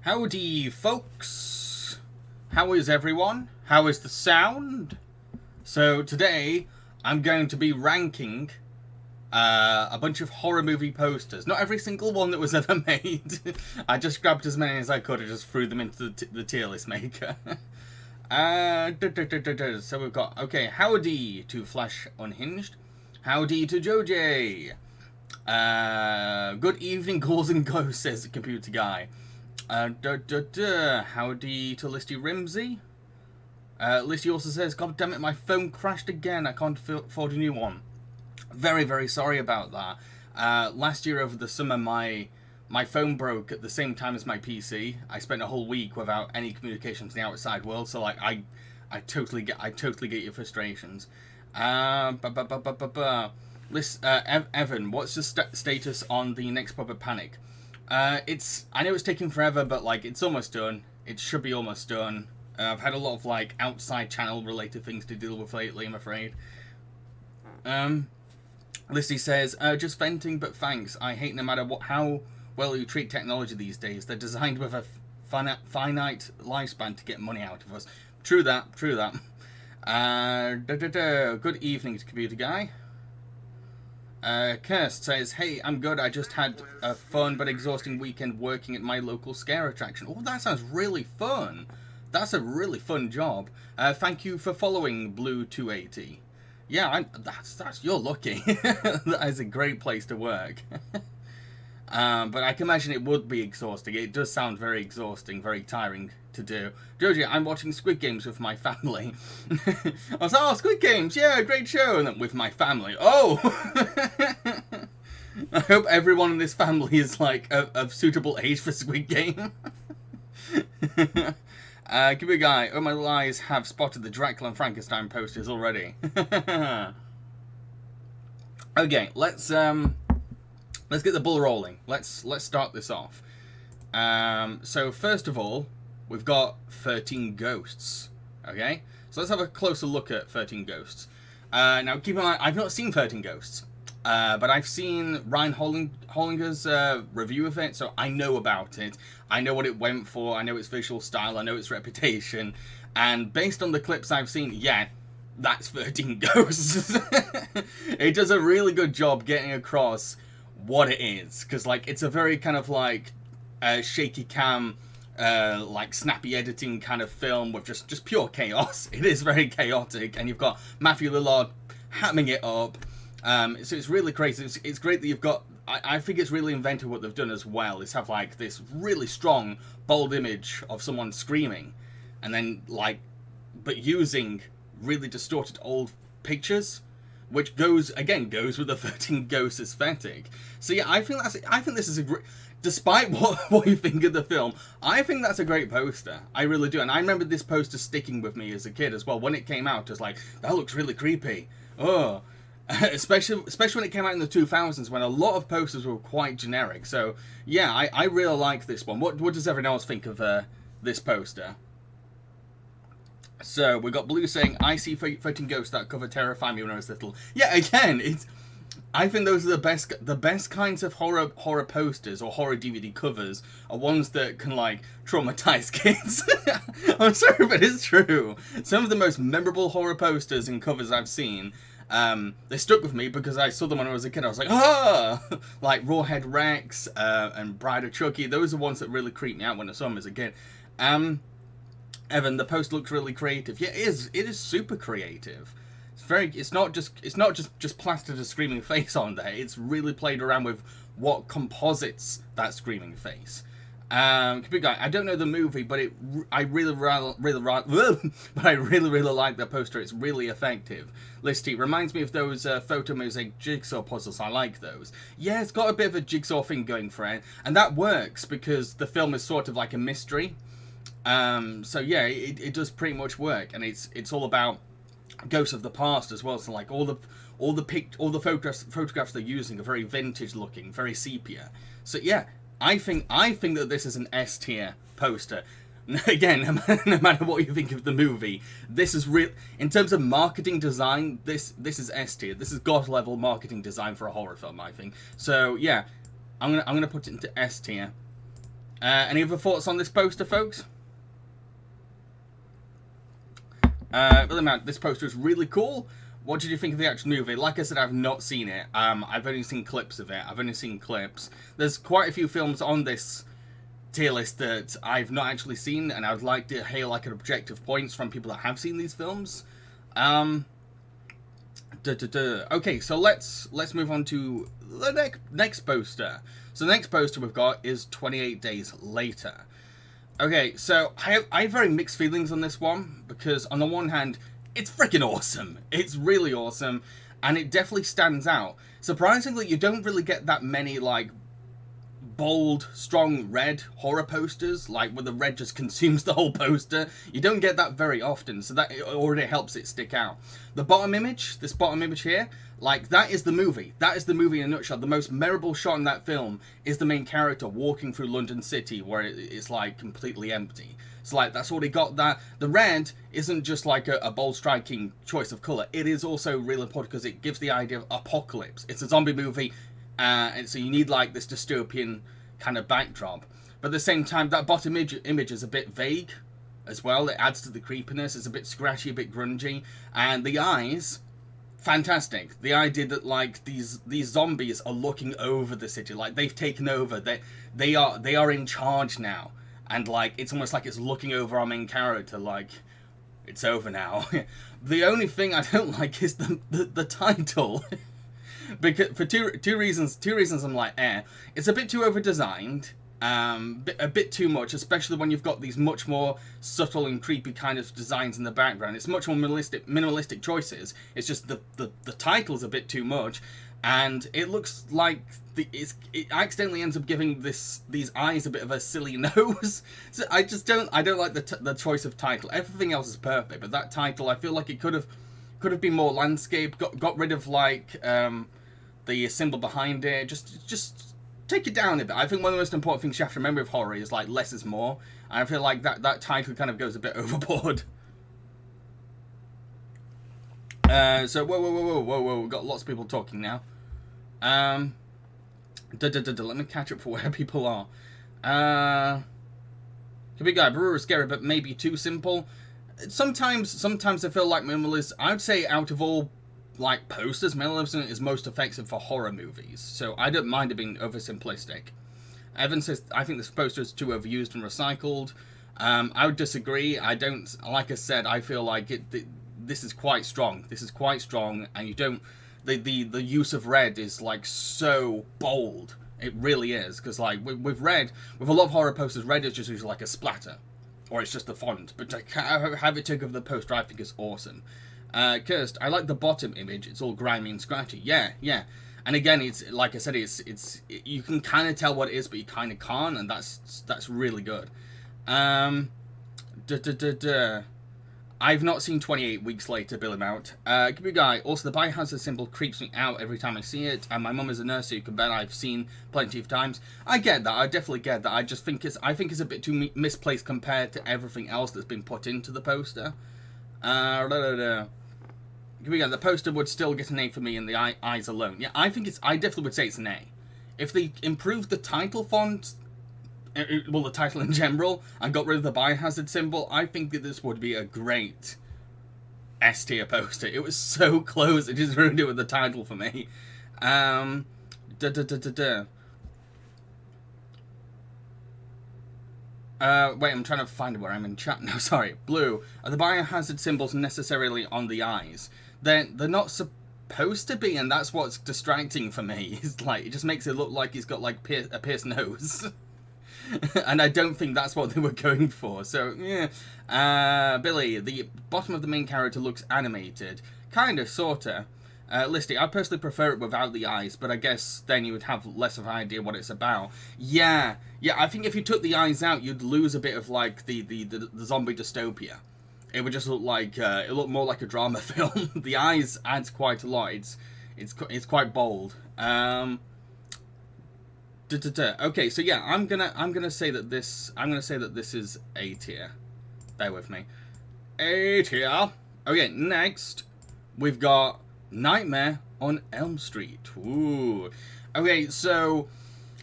Howdy, folks. How is everyone? How is the sound? So today I'm going to be ranking a bunch of horror movie posters. Not every single one that was ever made. I just grabbed as many as I could and just threw them into the tier list maker. So we've got, okay, howdy to Flash Unhinged. Howdy to Joj. Good evening, ghouls and ghosts, says the computer guy. Howdy to Listy Rimsey. Listy also says, God damn it, my phone crashed again. I can't afford a new one. Very, very sorry about that. Last year over the summer, my phone broke at the same time as my PC. I spent a whole week without any communication to the outside world, so like I totally get your frustrations. Evan, what's the status on the next Proper Panic? I know it's taking forever, but like it's almost done. It should be almost done. I've had a lot of like outside channel related things to deal with lately, I'm afraid. Listy says, just venting, but thanks. I hate no matter how well you treat technology these days. They're designed with a finite lifespan to get money out of us. True that. Good evening, computer guy. Kirst says, hey, I'm good. I just had a fun but exhausting weekend working at my local scare attraction. Oh, that sounds really fun. That's a really fun job. Thank you for following Blue280. Yeah, you're lucky. That is a great place to work. But I can imagine it would be exhausting. It does sound very exhausting, very tiring to do. Joji, I'm watching Squid Games with my family. I was like, oh, Squid Games, yeah, great show. And then with my family, oh! I hope everyone in this family is like of suitable age for Squid Game. Give me a guy. Oh, my little eyes have spotted the Dracula and Frankenstein posters already. Okay, let's get the ball rolling. Let's start this off. So first of all, we've got 13 Ghosts. Okay, so let's have a closer look at 13 Ghosts. Now keep in mind, I've not seen 13 Ghosts, but I've seen Ryan Hollinger's review of it, so I know about it. I know what it went for. I know its visual style. I know its reputation, and based on the clips I've seen, yeah, that's 13 Ghosts. It does a really good job getting across what it is, because like it's a very kind of like shaky cam, like snappy editing kind of film with just pure chaos. It is very chaotic, and you've got Matthew Lillard hamming it up. So it's really crazy. It's great that you've got. I think it's really inventive what they've done as well. Is have like this really strong, bold image of someone screaming, and then like, but using really distorted old pictures, which goes with the 13 Ghosts aesthetic. So yeah, I think this is a great. Despite what you think of the film, I think that's a great poster. I really do, and I remember this poster sticking with me as a kid as well. When it came out, I was like, that looks really creepy. Oh. Especially when it came out in the 2000s, when a lot of posters were quite generic. So yeah, I really like this one. What does everyone else think of this poster? So we got Blue saying, I see 13 Ghosts that cover terrify me when I was little. Yeah, again, I think those are the best kinds of horror posters or horror DVD covers are ones that can like traumatize kids. I'm sorry, but it's true. Some of the most memorable horror posters and covers I've seen, they stuck with me because I saw them when I was a kid. I was like, ah, like Rawhead Rex and Bride of Chucky. Those are ones that really creeped me out when I saw them as a kid. Evan, the post looks really creative. Yeah, it is super creative. It's not just plastered a screaming face on there. It's really played around with what composites that screaming face. Big guy, I don't know the movie, but I really like the poster. It's really effective. Listy reminds me of those photo mosaic jigsaw puzzles. I like those. Yeah, it's got a bit of a jigsaw thing going for it, and that works because the film is sort of like a mystery. So yeah, it does pretty much work, and it's all about ghosts of the past as well. So like all the photographs they're using are very vintage looking, very sepia. So yeah, I think that this is an S tier poster. Again, no matter what you think of the movie, this is real in terms of marketing design. This is S tier. This is god level marketing design for a horror film, I think. So yeah, I'm gonna put it into S tier. Any other thoughts on this poster, folks? Really, man, this poster is really cool. What did you think of the actual movie? Like I said, I've not seen it. I've only seen clips of it. I've only seen clips. There's quite a few films on this tier list that I've not actually seen, and I would like to hear like an objective points from people that have seen these films. Okay, so let's move on to the next poster. So the next poster we've got is 28 Days Later. Okay, so I have very mixed feelings on this one, because on the one hand, it's freaking awesome. It's really awesome, and it definitely stands out. Surprisingly, you don't really get that many, like, bold, strong red horror posters, like where the red just consumes the whole poster. You don't get that very often, so that already helps it stick out. The bottom image, this bottom image here, like, that is the movie. That is the movie in a nutshell. The most memorable shot in that film is the main character walking through London City, where it's like completely empty. It's like, that's already got that. The red isn't just like a bold, striking choice of colour. It is also really important because it gives the idea of apocalypse. It's a zombie movie, and so you need like this dystopian kind of backdrop. But at the same time, that bottom image is a bit vague as well. It adds to the creepiness. It's a bit scratchy, a bit grungy. And the eyes, fantastic. The idea that like these zombies are looking over the city, like they've taken over. They are in charge now. And like it's almost like it's looking over our main character, like it's over now. The only thing I don't like is the title. Because for two reasons I'm like, it's a bit too over designed, a bit too much, especially when you've got these much more subtle and creepy kind of designs in the background. It's much more minimalistic choices. It's just the title's a bit too much, and it looks like it accidentally ends up giving these eyes a bit of a silly nose. So I don't like the choice of title. Everything else is perfect, but that title, I feel like it could have been more landscape. Got rid of like the symbol behind it. Just take it down a bit. I think one of the most important things you have to remember with horror is like less is more. And I feel like that title kind of goes a bit overboard. So whoa, we've got lots of people talking now. Let me catch up for where people are. Could be guy, Brewer is scary, but maybe too simple. Sometimes I feel like minimalism. I would say out of all like posters, minimalism is most effective for horror movies. So I don't mind it being oversimplistic. Evan says I think this poster is too overused and recycled. I would disagree. I don't. Like I said, I feel like this is quite strong. This is quite strong, and you don't. The use of red is like so bold. It really is, because like with red, with a lot of horror posters, red is just usually like a splatter, or it's just the font. But to have it take over the poster, I think is awesome. Kirst, I like the bottom image. It's all grimy and scratchy. Yeah. And again, it's like I said, it's you can kind of tell what it is, but you kind of can't, and that's really good. I've not seen 28 Weeks Later, Billy Mount. Good guy. Also, the biohazard symbol creeps me out every time I see it, and my mum is a nurse, so you can bet I've seen plenty of times. I get that. I definitely get that. I just think it's a bit too misplaced compared to everything else that's been put into the poster. Good guy. The poster would still get an A for me in the eyes alone. Yeah, I definitely would say it's an A. If they improved the title font, well, the title in general, and got rid of the biohazard symbol, I think that this would be a great S tier poster. It was so close, it just ruined it with the title for me. Wait, I'm trying to find where I'm in chat now. Sorry. Blue. Are the biohazard symbols necessarily on the eyes? They're not supposed to be, and that's what's distracting for me. It's like, it just makes it look like he's got like a pierced nose. And I don't think that's what they were going for. So, yeah. Billy, the bottom of the main character looks animated. Kinda, sorta. Listy, I personally prefer it without the eyes, but I guess then you would have less of an idea what it's about. Yeah, I think if you took the eyes out, you'd lose a bit of, like, the zombie dystopia. It would just look like, it looked more like a drama film. The eyes adds quite a lot. It's quite bold. Okay, so yeah, I'm gonna say that this is A tier. Bear with me. A tier. Okay, next we've got Nightmare on Elm Street. Ooh. Okay, so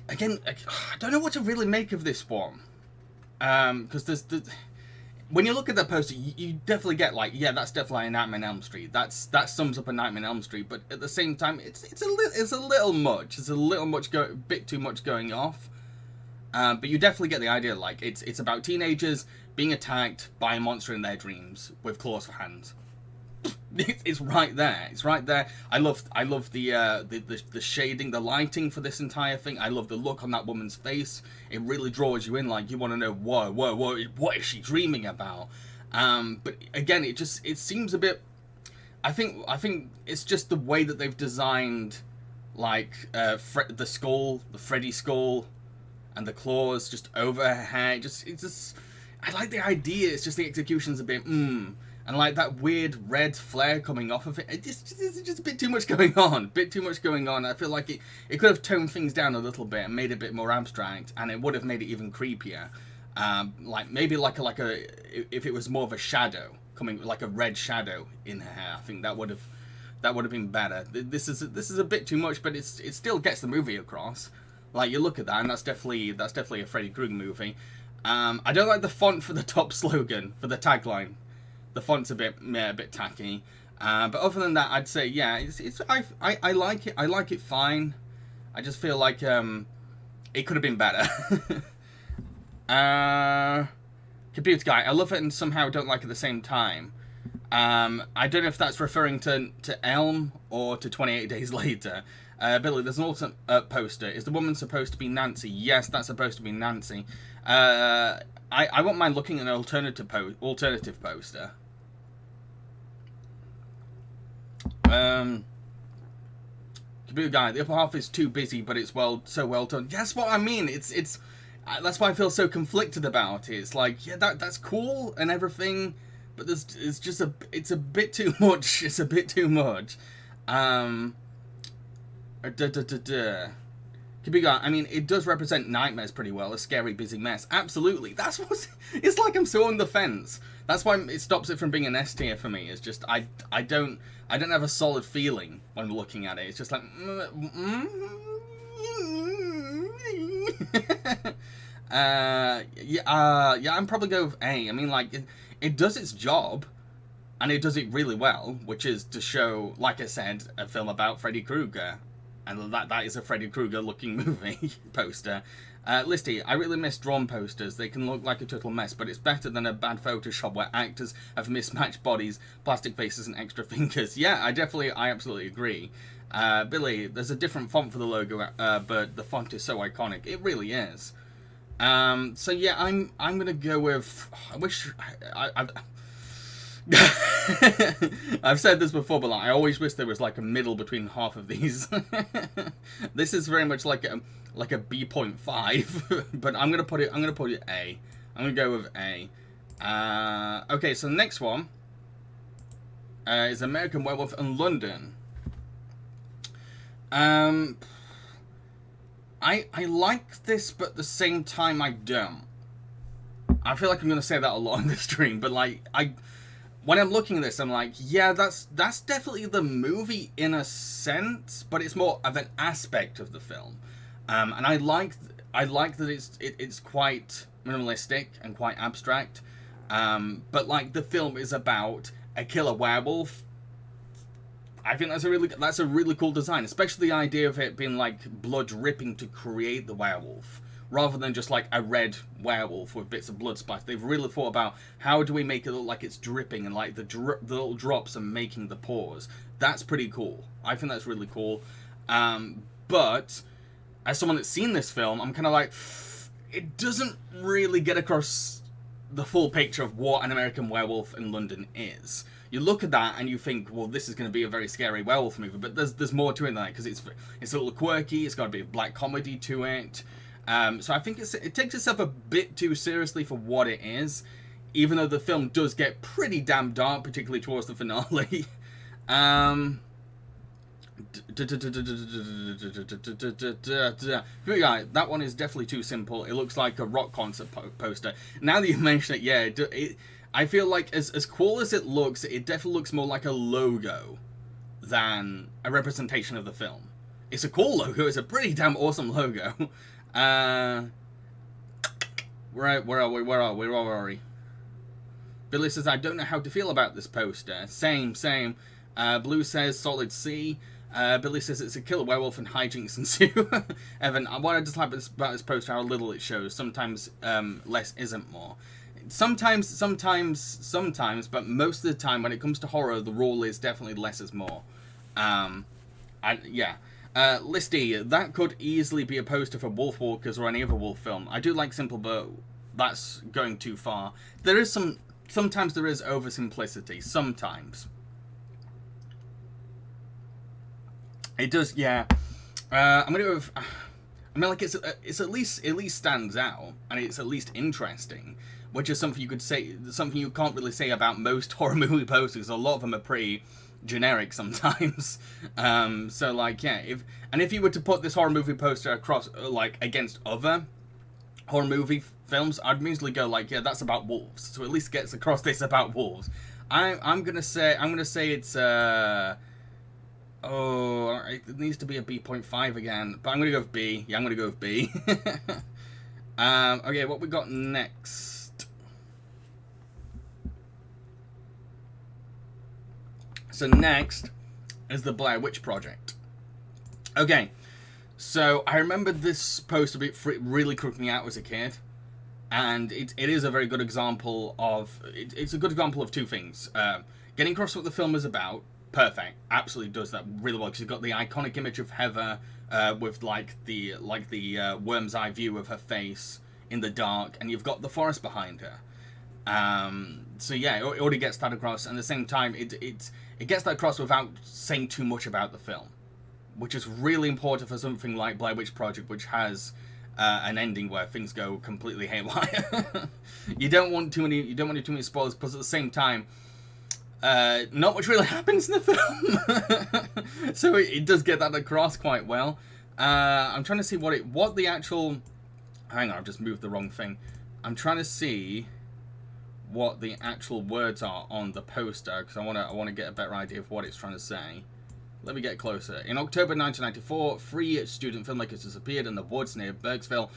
again, I don't know what to really make of this one. Because when you look at the poster, you definitely get like, yeah, that's definitely a Nightmare on Elm Street. That sums up a Nightmare on Elm Street. But at the same time, it's a little much. It's a little much bit too much going off. But you definitely get the idea. Like it's about teenagers being attacked by a monster in their dreams with claws for hands. It's right there. It's right there. I love the shading, the lighting for this entire thing. I love the look on that woman's face. It really draws you in. Like you want to know what is she dreaming about? But again, it seems a bit. I think it's just the way that they've designed, like the skull, the Freddy skull, and the claws just over her hair. I like the idea. It's just the execution's a bit and like that weird red flare coming off of it. It's just a bit too much going on. I feel like it could have toned things down a little bit and made it a bit more abstract, and it would have made it even creepier. Like maybe like a if it was more of a shadow coming, like a red shadow in her hair. I think that would have been better. This is a bit too much, but it still gets the movie across. Like you look at that, and that's definitely a Freddy Krueger movie. I don't like the font for the top slogan, for the tagline. The font's a bit tacky, but other than that, I'd say yeah, I like it. I like it fine. I just feel like it could have been better. Computer guy, I love it and somehow don't like it at the same time. I don't know if that's referring to Elm or to 28 Days Later. Billy, there's an alternate poster. Is the woman supposed to be Nancy? Yes, that's supposed to be Nancy. I won't mind looking at an alternative poster. Computer guy, the upper half is too busy, but it's so well done. That's what I mean. It's that's why I feel so conflicted about it. It's like, yeah, that's cool and everything, but it's a bit too much. It's a bit too much. I mean, it does represent nightmares pretty well, a scary, busy mess. Absolutely. That's what... It's like I'm so on the fence. That's why it stops it from being an S tier for me. It's just, I don't have a solid feeling when looking at it. It's just like... I'm probably going with A. I mean, like, it does its job, and it does it really well, which is to show, like I said, a film about Freddy Krueger. And that is a Freddy Krueger looking movie poster. Listy, I really miss drawn posters. They can look like a total mess, but it's better than a bad Photoshop where actors have mismatched bodies, plastic faces, and extra fingers. Yeah, I absolutely agree. Billy, there's a different font for the logo, but the font is so iconic. It really is. So yeah, I'm gonna go with. I've said this before, but like, I always wish there was like a middle between half of these. This is very much like a B.5, but I'm gonna put it A. I'm gonna go with A. Okay, so the next one is American Werewolf in London. I like this, but at the same time I don't. I feel like I'm gonna say that a lot in this stream, but like when I'm looking at this, I'm like, yeah, that's definitely the movie in a sense, but it's more of an aspect of the film. And I like that it's quite minimalistic and quite abstract. But like the film is about a killer werewolf. I think that's a really cool design, especially the idea of it being like blood dripping to create the werewolf, rather than just like a red werewolf with bits of blood splash. They've really thought about how do we make it look like it's dripping and like the little drops are making the pores. That's pretty cool. I think that's really cool. But as someone that's seen this film, I'm kind of like, it doesn't really get across the full picture of what an American Werewolf in London is. You look at that and you think, well, this is going to be a very scary werewolf movie, but there's more to it than that, because it's a little quirky. It's got a bit of black comedy to it. So I think it takes itself a bit too seriously for what it is, even though the film does get pretty damn dark, particularly towards the finale. That one is definitely too simple. It looks like a rock concert poster. Now that you mention it, yeah, I feel like as cool as it looks, it definitely looks more like a logo than a representation of the film. It's a cool logo. It's a pretty damn awesome logo. Uh, where are we? Billy says, I don't know how to feel about this poster. Same. Blue says, solid C. Billy says it's a killer werewolf and hijinks ensue. Evan, what I dislike about this poster, how little it shows. Sometimes less isn't more. Sometimes, but most of the time when it comes to horror, the rule is definitely less is more. Yeah. Listy, that could easily be a poster for Wolfwalkers or any other wolf film. I do like simple, but that's going too far. Sometimes there is oversimplicity. Sometimes. It does, yeah. I'm gonna go with, I mean, like, it's at least stands out, and it's at least interesting, which is something you could say, something you can't really say about most horror movie posters. A lot of them are pretty generic sometimes. So, like, yeah, if you were to put this horror movie poster across, like, against other horror movie films, I'd immediately go, like, yeah, that's about wolves. So at least gets across this about wolves. I'm gonna say it's, oh, it needs to be a B.5 again, but I'm gonna go with B. Yeah, I'm gonna go with B. Okay, what we got next? So next is the Blair Witch Project. Okay, so I remember this poster really creeped me out as a kid, and it is a very good example of it's a good example of two things: getting across what the film is about. Perfect, absolutely does that really well, because you've got the iconic image of Heather with the worm's eye view of her face in the dark, and you've got the forest behind her. So yeah, it already gets that across, and at the same time, it gets that across without saying too much about the film, which is really important for something like Blair Witch Project, which has an ending where things go completely haywire. You don't want too many spoilers, but at the same time, not much really happens in the film. So it does get that across quite well. I'm trying to see what the actual, hang on, I've just moved the wrong thing. I'm trying to see what the actual words are on the poster, because I want to get a better idea of what it's trying to say. Let me get closer. In October 1994, 3 student filmmakers disappeared in the woods near Burkittsville,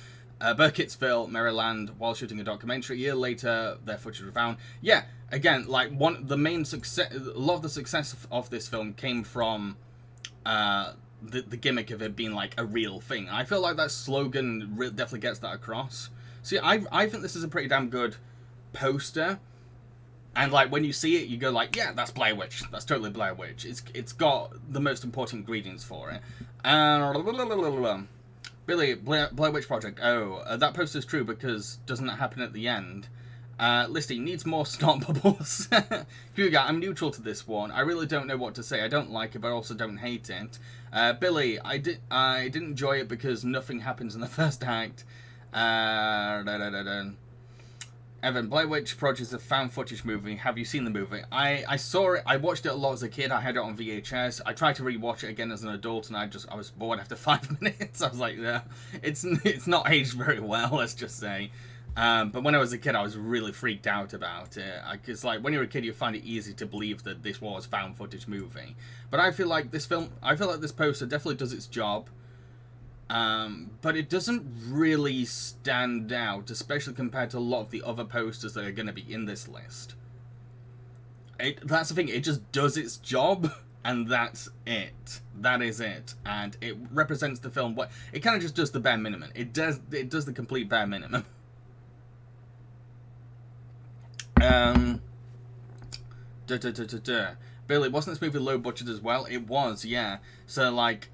Maryland, while shooting a documentary. A year later, their footage was found. Yeah, again, like the main success, a lot of the success of this film came from the gimmick of it being like a real thing. I feel like that slogan definitely gets that across. See, I think this is a pretty damn good poster, and like when you see it, you go like, yeah, that's Blair Witch. That's totally Blair Witch. It's got the most important ingredients for it. Billy, Blair Witch Project. Oh, that poster's true because doesn't that happen at the end? Listy needs more snot bubbles. Hugo, I'm neutral to this one. I really don't know what to say. I don't like it, but I also don't hate it. Billy, I didn't enjoy it because nothing happens in the first act. Evan, Blair Witch Project is a found footage movie. Have you seen the movie? I saw it. I watched it a lot as a kid. I had it on VHS. I tried to rewatch it again as an adult, and I was bored after 5 minutes. I was like, yeah, it's not aged very well, let's just say. But when I was a kid, I was really freaked out about it. Because like when you're a kid, you find it easy to believe that this was found footage movie. But I feel like this poster definitely does its job. But it doesn't really stand out, especially compared to a lot of the other posters that are going to be in this list. That's the thing, it just does its job, and that's it. That is it. And it represents the film. It kind of just does the bare minimum. It does the complete bare minimum. Billy, wasn't this movie low budget as well? It was, yeah. So, like,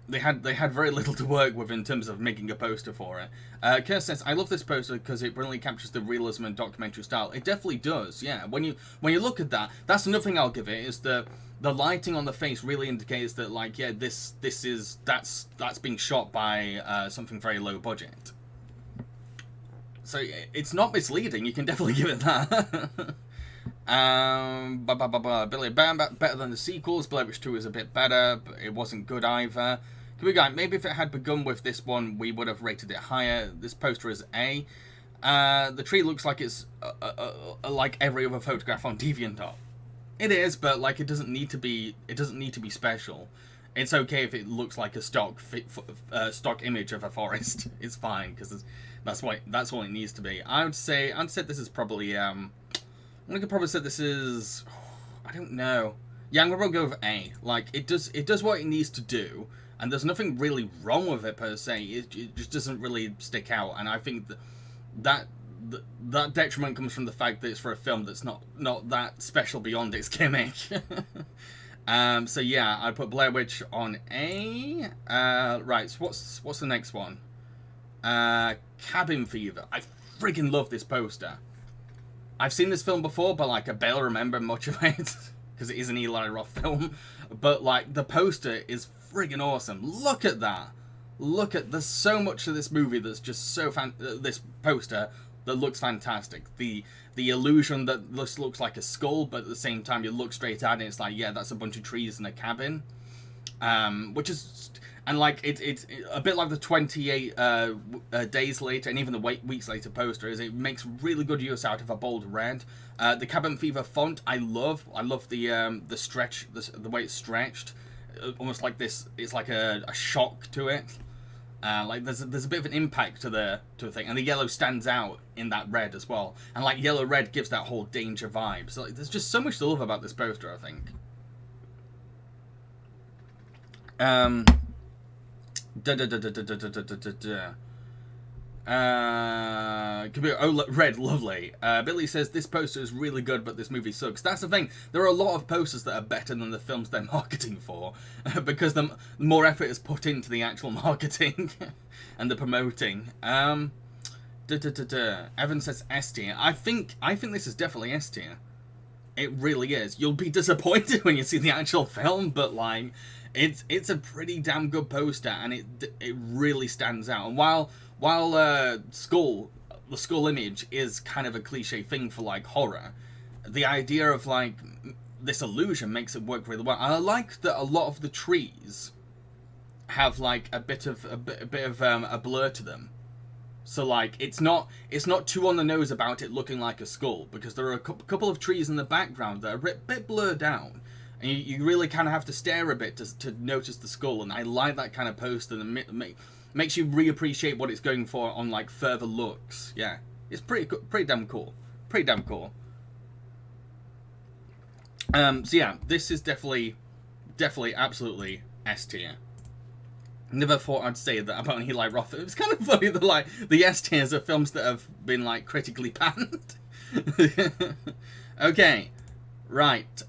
they had very little to work with in terms of making a poster for it. Kirst says, I love this poster because it brilliantly captures the realism and documentary style. It definitely does, yeah. When you look at that, that's another thing I'll give it, is the lighting on the face really indicates that, like, yeah, that's being shot by something very low budget. So it's not misleading, you can definitely give it that. Billy, better than the sequels. Blair Witch 2 is a bit better, but it wasn't good either. Maybe if it had begun with this one, we would have rated it higher. This poster is A. The tree looks like it's like every other photograph on DeviantArt. It is, but like it doesn't need to be special. It's okay if it looks like a stock image of a forest. It's fine because that's all it needs to be. I'd say this is probably I could probably say this is, I don't know. Yeah, I'm gonna go with A. Like it does what it needs to do, and there's nothing really wrong with it per se. It just doesn't really stick out, and I think that detriment comes from the fact that it's for a film that's not that special beyond its gimmick. So yeah, I put Blair Witch on A. Right, so what's the next one? Cabin Fever. I friggin' love this poster. I've seen this film before, but like I barely remember much of it because it is an Eli Roth film. But like the poster is friggin' awesome. Look at that. There's so much of this movie that's just so this poster that looks fantastic. The illusion that this looks like a skull, but at the same time you look straight at it and it's like, yeah, that's a bunch of trees in a cabin. Which is, and like it's a bit like the 28 days later and even the weeks later poster is. It makes really good use out of a bold red. The Cabin Fever font I love the stretch, the way it's stretched, almost like this. It's like a shock to it. Like there's a bit of an impact to the thing, and the yellow stands out in that red as well. And like yellow red gives that whole danger vibe. So like, there's just so much to love about this poster, I think. Red, lovely. Billy says this poster is really good, but this movie sucks. That's the thing. There are a lot of posters that are better than the films they're marketing for, because the more effort is put into the actual marketing and the promoting. Evan says S tier. I think this is definitely S tier. It really is. You'll be disappointed when you see the actual film, but like, it's a pretty damn good poster, and it really stands out. And while the skull image is kind of a cliche thing for like horror, the idea of like this illusion makes it work really well. And I like that a lot of the trees have like a bit of a blur to them. So like it's not too on the nose about it looking like a skull, because there are a couple of trees in the background that are a bit blurred down, and you really kind of have to stare a bit to notice the skull. And I like that kind of poster that makes you reappreciate what it's going for on like further looks. Yeah, it's pretty damn cool. So yeah, this is definitely absolutely S tier. Never thought I'd say that about Eli Roth. It was kind of funny that like the S tiers are films that have been like critically panned. Okay, right.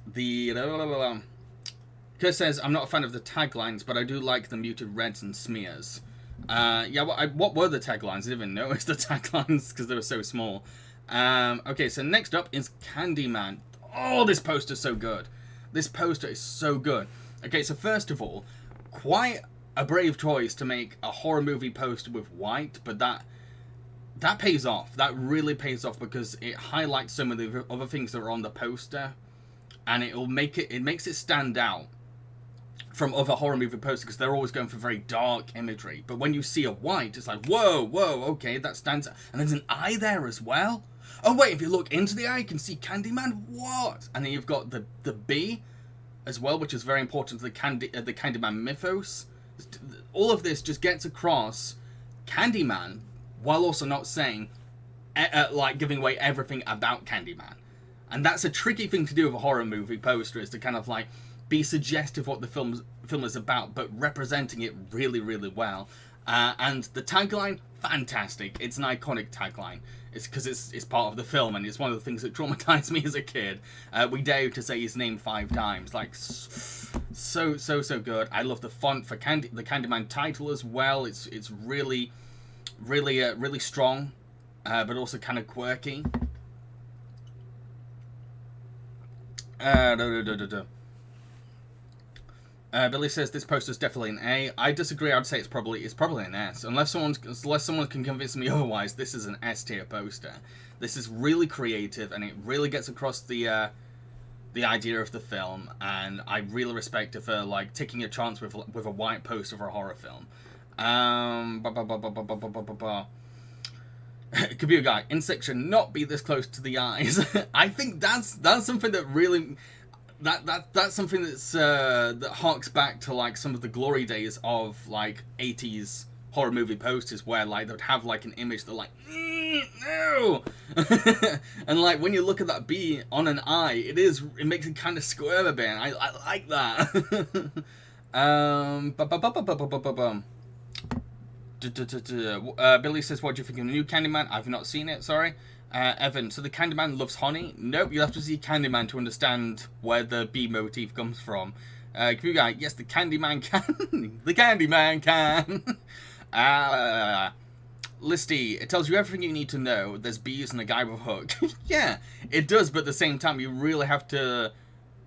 Chris says I'm not a fan of the taglines, but I do like the muted reds and smears. Yeah, what were the taglines? I didn't even notice the taglines because they were so small. Okay, so next up is Candyman. Oh, this poster's so good. This poster is so good. Okay, so first of all, quite a brave choice to make a horror movie poster with white, but that pays off. That really pays off because it highlights some of the other things that are on the poster, and it makes it stand out from other horror movie posters, because they're always going for very dark imagery. But when you see a white, it's like, whoa, okay, that stands out. And there's an eye there as well. Oh wait, if you look into the eye, you can see Candyman. What? And then you've got the bee as well, which is very important to the Candyman mythos. All of this just gets across Candyman while also not saying, like, giving away everything about Candyman. And that's a tricky thing to do with a horror movie poster, is to kind of like be suggestive what the film is about, but representing it really, really well. And the tagline, fantastic. It's an iconic tagline. It's because it's part of the film, and it's one of the things that traumatized me as a kid. We dare to say his name 5 times. Like, so good. I love the font for the Candyman title as well. It's really, really strong, but also kind of quirky. Billy says this poster is definitely an A. I disagree. I'd say it's probably an S. Unless someone can convince me otherwise, this is an S tier poster. This is really creative, and it really gets across the idea of the film. And I really respect it for like taking a chance with a white poster for a horror film. Computer guy, insect should not be this close to the eyes. I think that's something that really. that's something that harks back to like some of the glory days of like 80s horror movie posters, where like they'd have like an image that like no, and like when you look at that bee on an eye, it makes it kind of squirm a bit. I like that. Billy says, what do you think of the new Candyman? I've not seen it, sorry. Evan, so the Candyman loves honey? Nope, you'll have to see Candyman to understand where the bee motif comes from. Guy, yes, the Candyman can. The Candyman can. Listy, it tells you everything you need to know. There's bees and a guy with a hook. Yeah, it does, but at the same time, you really have to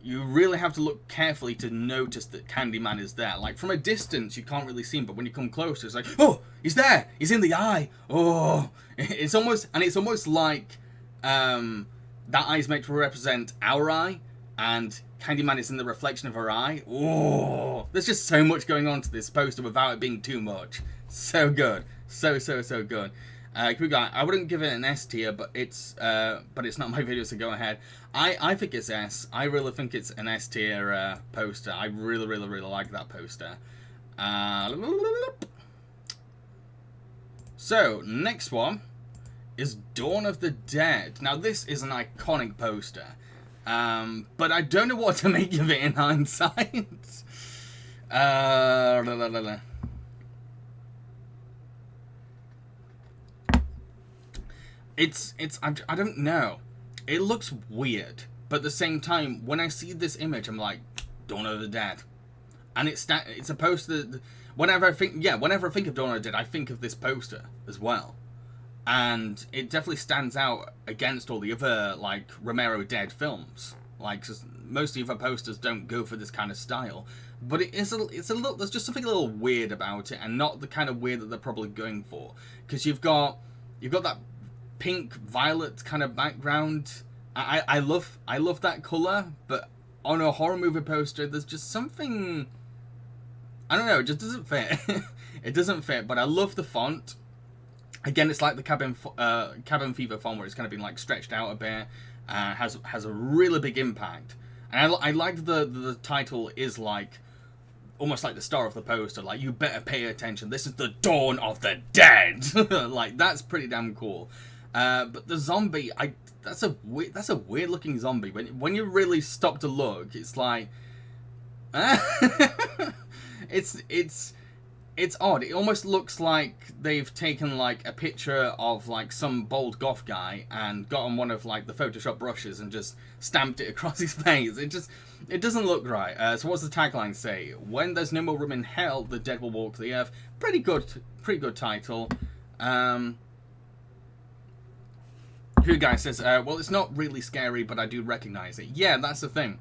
look carefully to notice that Candyman is there. Like, from a distance, you can't really see him, but when you come closer, it's like, oh, he's there! He's in the eye! Oh! It's almost like, that eye is meant to represent our eye, and Candyman is in the reflection of her eye. Oh! There's just so much going on to this poster without it being too much. So good. So good. I wouldn't give it an S tier, but it's not my video, so go ahead. I think it's S. I really think it's an S tier poster. I really like that poster. So next one is Dawn of the Dead. Now this is an iconic poster, but I don't know what to make of it in hindsight. I don't know. It looks weird, but at the same time, when I see this image, I'm like, Dawn of the Dead, and it's a poster. Whenever I think of Dawn of the Dead, I think of this poster as well, and it definitely stands out against all the other like Romero Dead films. Like, most of the other posters don't go for this kind of style, but it's a little. There's just something a little weird about it, and not the kind of weird that they're probably going for, because you've got that pink violet kind of background. I love that color, but on a horror movie poster there's just something, I don't know, it just doesn't fit. It doesn't fit, but I love the font. Again, it's like the Cabin Fever font, where it's kind of been like stretched out a bit, has a really big impact. And I like the title is like almost like the star of the poster, like, you better pay attention, this is the Dawn of the Dead. Like, that's pretty damn cool. But the zombie, that's a weird looking zombie. When you really stop to look, it's like, it's odd. It almost looks like they've taken like a picture of like some bold goth guy and got on one of like the Photoshop brushes and just stamped it across his face. It doesn't look right. So what's the tagline say? When there's no more room in hell, the dead will walk the earth. Pretty good title. Who guy says, well, it's not really scary, but I do recognize it. Yeah, that's the thing.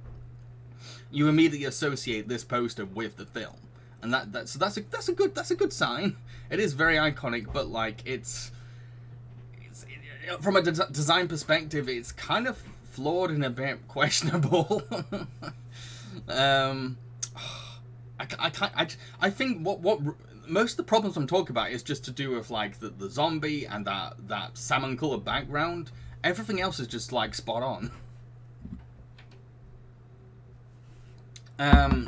You immediately associate this poster with the film, and that's a good sign. It is very iconic, but like it's from a design perspective, it's kind of flawed and a bit questionable. I think what most of the problems I'm talking about is just to do with like the zombie and that salmon colored background. Everything else is just like spot on.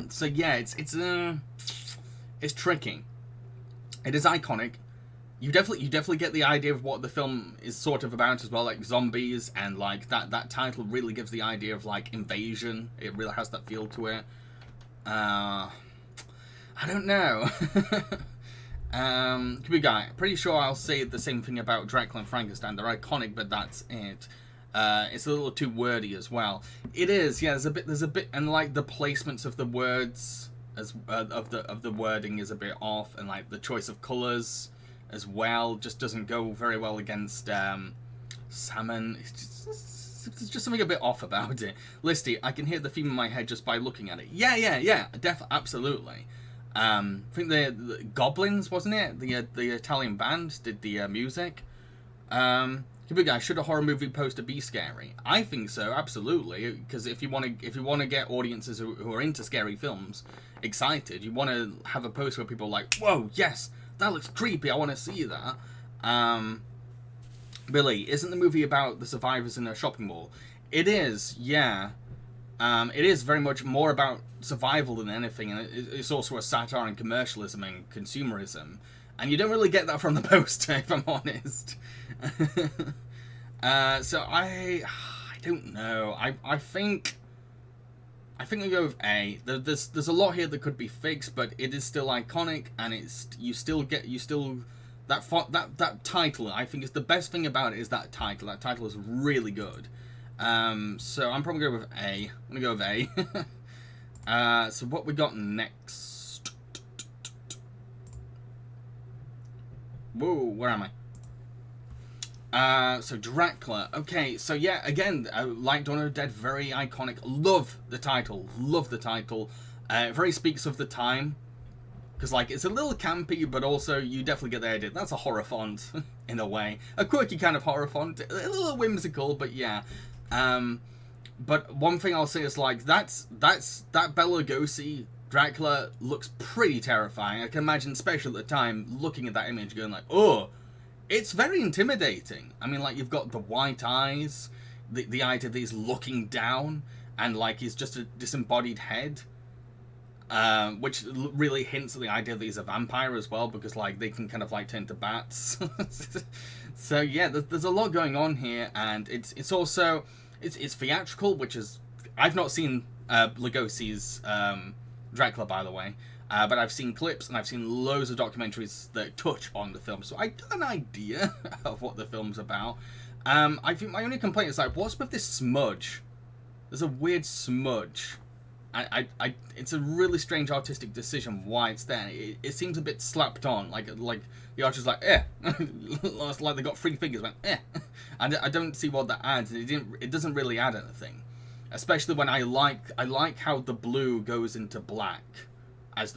So yeah, it's tricky. It is iconic. You definitely get the idea of what the film is sort of about as well, like zombies, and like that title really gives the idea of like invasion. It really has that feel to it. I don't know. Guy, pretty sure I'll say the same thing about Dracula and Frankenstein. They're iconic, but that's it. It's a little too wordy as well. It is, yeah. There's a bit, and like the placements of the words as of the wording is a bit off, and like the choice of colors as well just doesn't go very well against salmon. There's just something a bit off about it. Listy, I can hear the theme in my head just by looking at it. Yeah. Absolutely. I think the Goblins, wasn't it? The Italian band did the music. Guy, should a horror movie poster be scary? I think so, absolutely. Because if you want to get audiences who are into scary films excited, you want to have a poster where people are like, whoa, yes, that looks creepy, I want to see that. Billy, isn't the movie about the survivors in a shopping mall? It is, yeah. It is very much more about survival than anything, and it's also a satire on commercialism and consumerism. And you don't really get that from the poster, if I'm honest. So I don't know. I think we go with A. There's a lot here that could be fixed, but it is still iconic, and that title. I think is the best thing about it is that title. That title is really good. So I'm probably going with A. I'm gonna go with A. So what we got next? Whoa, where am I? So Dracula. Okay, so yeah, again, like Dawn of the Dead, very iconic. Love the title. Love the title. It very speaks of the time. Because, like, it's a little campy, but also you definitely get the idea. That's a horror font, in a way. A quirky kind of horror font. A little whimsical, but yeah. But one thing I'll say is, like, that Bela Lugosi Dracula looks pretty terrifying. I can imagine, especially at the time, looking at that image going like, oh, it's very intimidating. I mean, like, you've got the white eyes, the idea that he's looking down, and, like, he's just a disembodied head. Which really hints at the idea that he's a vampire as well, because, like, they can kind of, like, turn to bats. So, yeah, there's a lot going on here, and it's also, it's theatrical, which is, I've not seen Lugosi's Dracula, by the way, but I've seen clips, and I've seen loads of documentaries that touch on the film, so I got an idea of what the film's about. I think my only complaint is, like, what's with this smudge? There's a weird smudge. It's a really strange artistic decision why it's there. It seems a bit slapped on, like the artist's like, like they got 3 fingers, went, and I don't see what that adds. It doesn't really add anything, especially when I like how the blue goes into black as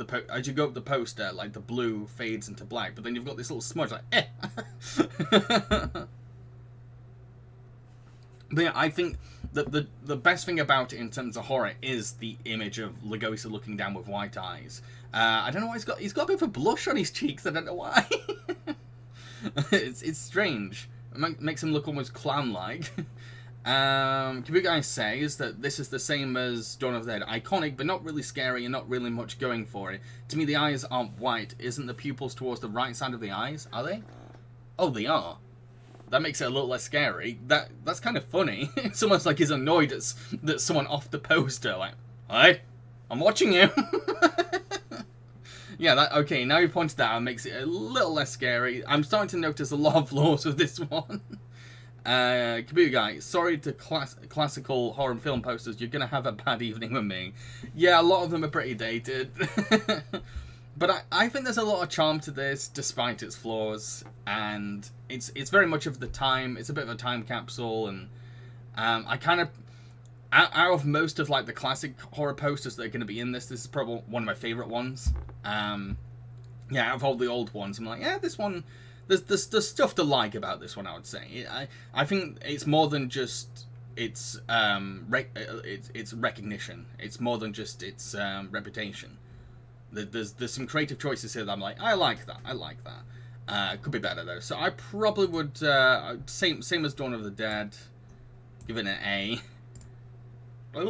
you go up the poster, like the blue fades into black, but then you've got this little smudge, like, But yeah, I think that the best thing about it in terms of horror is the image of Lugosi looking down with white eyes. I don't know why he's got a bit of a blush on his cheeks. I don't know why. It's strange. It makes him look almost clown-like. Kabuki Guy says that this is the same as Dawn of the Dead. Iconic, but not really scary and not really much going for it. To me, the eyes aren't white. Isn't the pupils towards the right side of the eyes? Are they? Oh, they are. That makes it a little less scary. That's kind of funny. It's almost like he's annoyed that someone off the poster, like, hi, I'm watching you. Yeah, okay, now you pointed that out, it makes it a little less scary. I'm starting to notice a lot of flaws with this one. Kabuki Guy, sorry to classical horror film posters, you're gonna have a bad evening with me. Yeah, a lot of them are pretty dated. But I think there's a lot of charm to this, despite its flaws, and it's very much of the time. It's a bit of a time capsule, and I kind of, out of most of, like, the classic horror posters that are going to be in this is probably one of my favourite ones. Yeah, out of all the old ones, I'm like, yeah, this one, there's stuff to like about this one, I would say. I think it's more than just its recognition. It's more than just its reputation. There's some creative choices here that I'm like, I like that. Could be better though. So I probably would same as Dawn of the Dead, give it an A. Here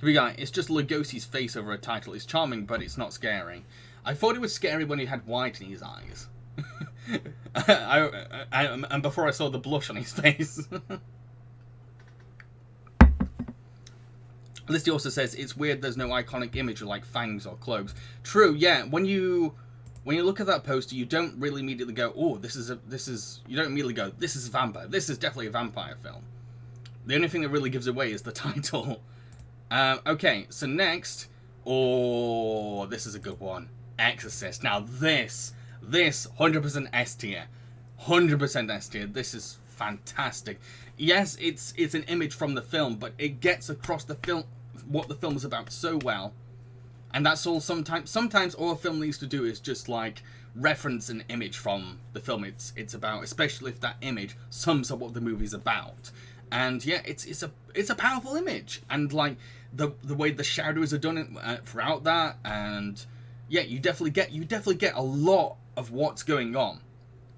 we go. It's just Lugosi's face over a title. It's charming, but it's not scary. I thought it was scary when he had white in his eyes, and before I saw the blush on his face. Listy also says, it's weird there's no iconic image of, like, fangs or cloaks. True, yeah, when you look at that poster, you don't really immediately go, oh, you don't immediately go, this is a vampire. This is definitely a vampire film. The only thing that really gives away is the title. Okay, so next, this is a good one. Exorcist. Now this 100% S tier. 100% S tier. This is fantastic. Yes, it's an image from the film, but it gets across the film what the film is about so well. And that's all. Sometimes all a film needs to do is just, like, reference an image from the film it's about, especially if that image sums up what the movie's about. And yeah, it's a powerful image, and, like, the way the shadows are done throughout that, and yeah, you definitely get a lot of what's going on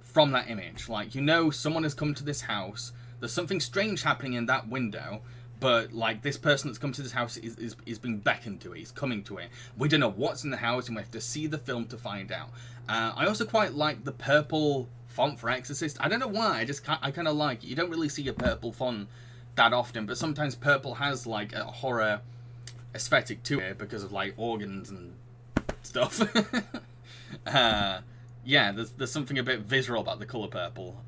from that image. Like, someone has come to this house. There's something strange happening in that window, but like this person that's come to this house is being beckoned to it. He's coming to it. We don't know what's in the house, and we have to see the film to find out. I also quite like the purple font for Exorcist. I don't know why. I kind of like it. You don't really see a purple font that often, but sometimes purple has like a horror aesthetic to it because of like organs and stuff. Yeah, there's something a bit visceral about the color purple.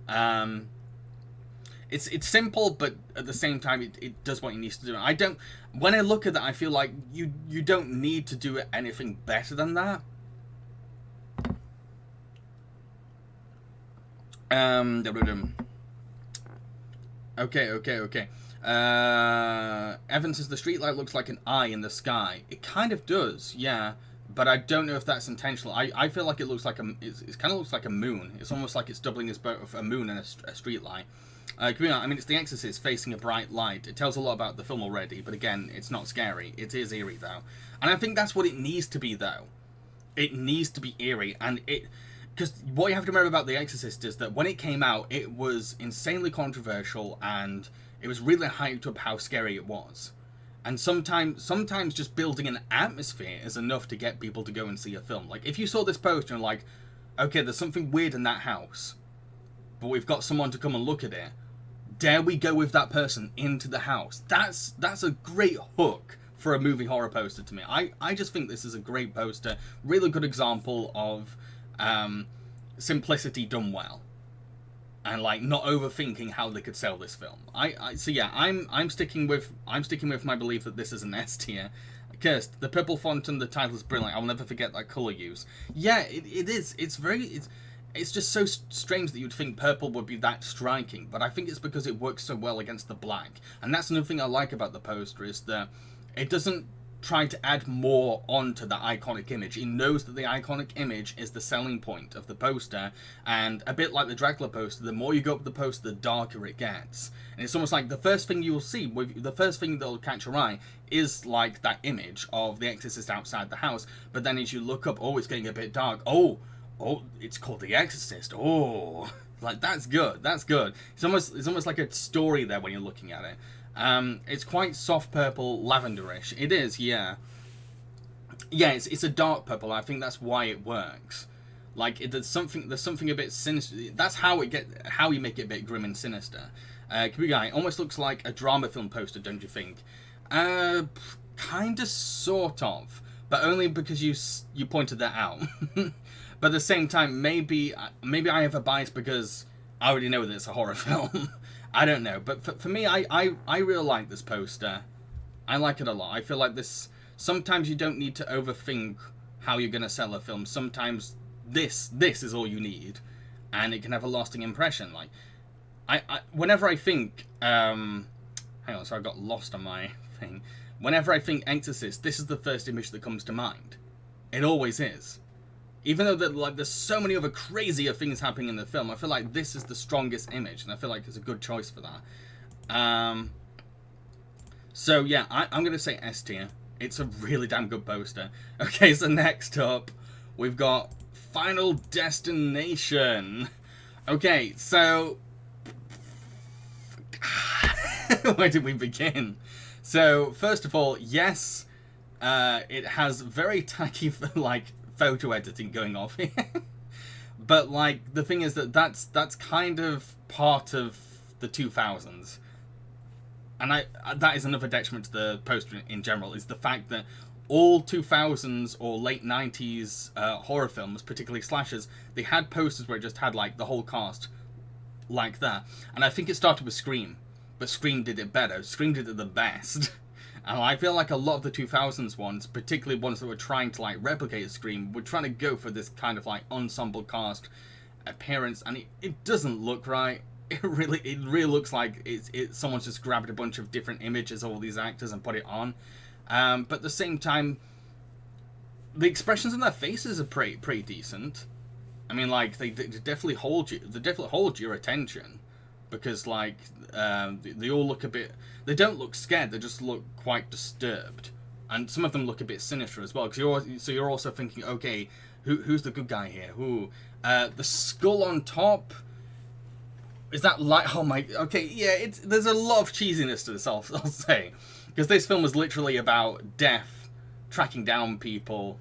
It's simple, but at the same time, it does what it needs to do. When I look at that, I feel like you don't need to do anything better than that. Okay. Evan says the streetlight looks like an eye in the sky. It kind of does, yeah. But I don't know if that's intentional. I feel like it looks like it kind of looks like a moon. It's almost like it's doubling as both a moon and a street light. I mean, it's The Exorcist facing a bright light. It tells a lot about the film already, but again, it's not scary. It is eerie, though. And I think that's what it needs to be, though. It needs to be eerie, and because what you have to remember about The Exorcist is that when it came out, it was insanely controversial, and it was really hyped up how scary it was. And sometimes just building an atmosphere is enough to get people to go and see a film. Like, if you saw this poster and like, okay, there's something weird in that house, but we've got someone to come and look at it, dare we go with that person into the house? That's a great hook for a movie horror poster to me. I just think this is a great poster. Really good example of simplicity done well. And like not overthinking how they could sell this film. So yeah, I'm sticking with my belief that this is an S tier. Kirst, the purple font and the title is brilliant. I'll never forget that color use. Yeah, it is. It's just so strange that you'd think purple would be that striking, but I think it's because it works so well against the black. And that's another thing I like about the poster, is that it doesn't try to add more onto the iconic image. It knows that the iconic image is the selling point of the poster, and a bit like the Dracula poster, the more you go up the poster, the darker it gets. And it's almost like the first thing you'll see, the first thing that'll catch your eye is like that image of the Exorcist outside the house, but then as you look up, oh, it's getting a bit dark. Oh, it's called The Exorcist. Oh, like that's good. It's almost like a story there when you're looking at it. It's quite soft purple, lavenderish. It is, yeah. Yeah, it's a dark purple. I think that's why it works. Like there's something a bit sinister. That's how you make it a bit grim and sinister. Guy almost looks like a drama film poster, don't you think? Kinda, sort of, but only because you pointed that out. But at the same time, maybe I have a bias because I already know that it's a horror film. I don't know, but for me, I really like this poster. I like it a lot. I feel like this. Sometimes you don't need to overthink how you're gonna sell a film. Sometimes this is all you need, and it can have a lasting impression. Like, whenever I think, hang on, so I got lost on my thing. Whenever I think Exorcist, this is the first image that comes to mind. It always is. Even though there's so many other crazier things happening in the film, I feel like this is the strongest image, and I feel like it's a good choice for that. So yeah, I'm going to say S tier. It's a really damn good poster. Okay, so next up, we've got Final Destination. Okay, so where did we begin? So first of all, yes, it has very tacky like photo editing going off here. But like the thing is that's kind of part of the 2000s, and that is another detriment to the poster in general, is the fact that all 2000s or late 90s horror films, particularly slashers, they had posters where it just had like the whole cast like that. And I think it started with Scream, but Scream did it better. Scream did it the best. And I feel like a lot of the 2000s ones, particularly ones that were trying to like replicate Scream, were trying to go for this kind of like ensemble cast appearance, and it doesn't look right. It really looks like someone's just grabbed a bunch of different images of all these actors and put it on. But at the same time, the expressions on their faces are pretty decent. I mean, like they definitely hold you. They definitely hold your attention. Because, like, they all look a bit... They don't look scared, they just look quite disturbed. And some of them look a bit sinister as well. So you're also thinking, okay, who's the good guy here? The skull on top... Is that like? Oh my. Okay, yeah. There's a lot of cheesiness to this. I'll say, because this film was literally about death, tracking down people,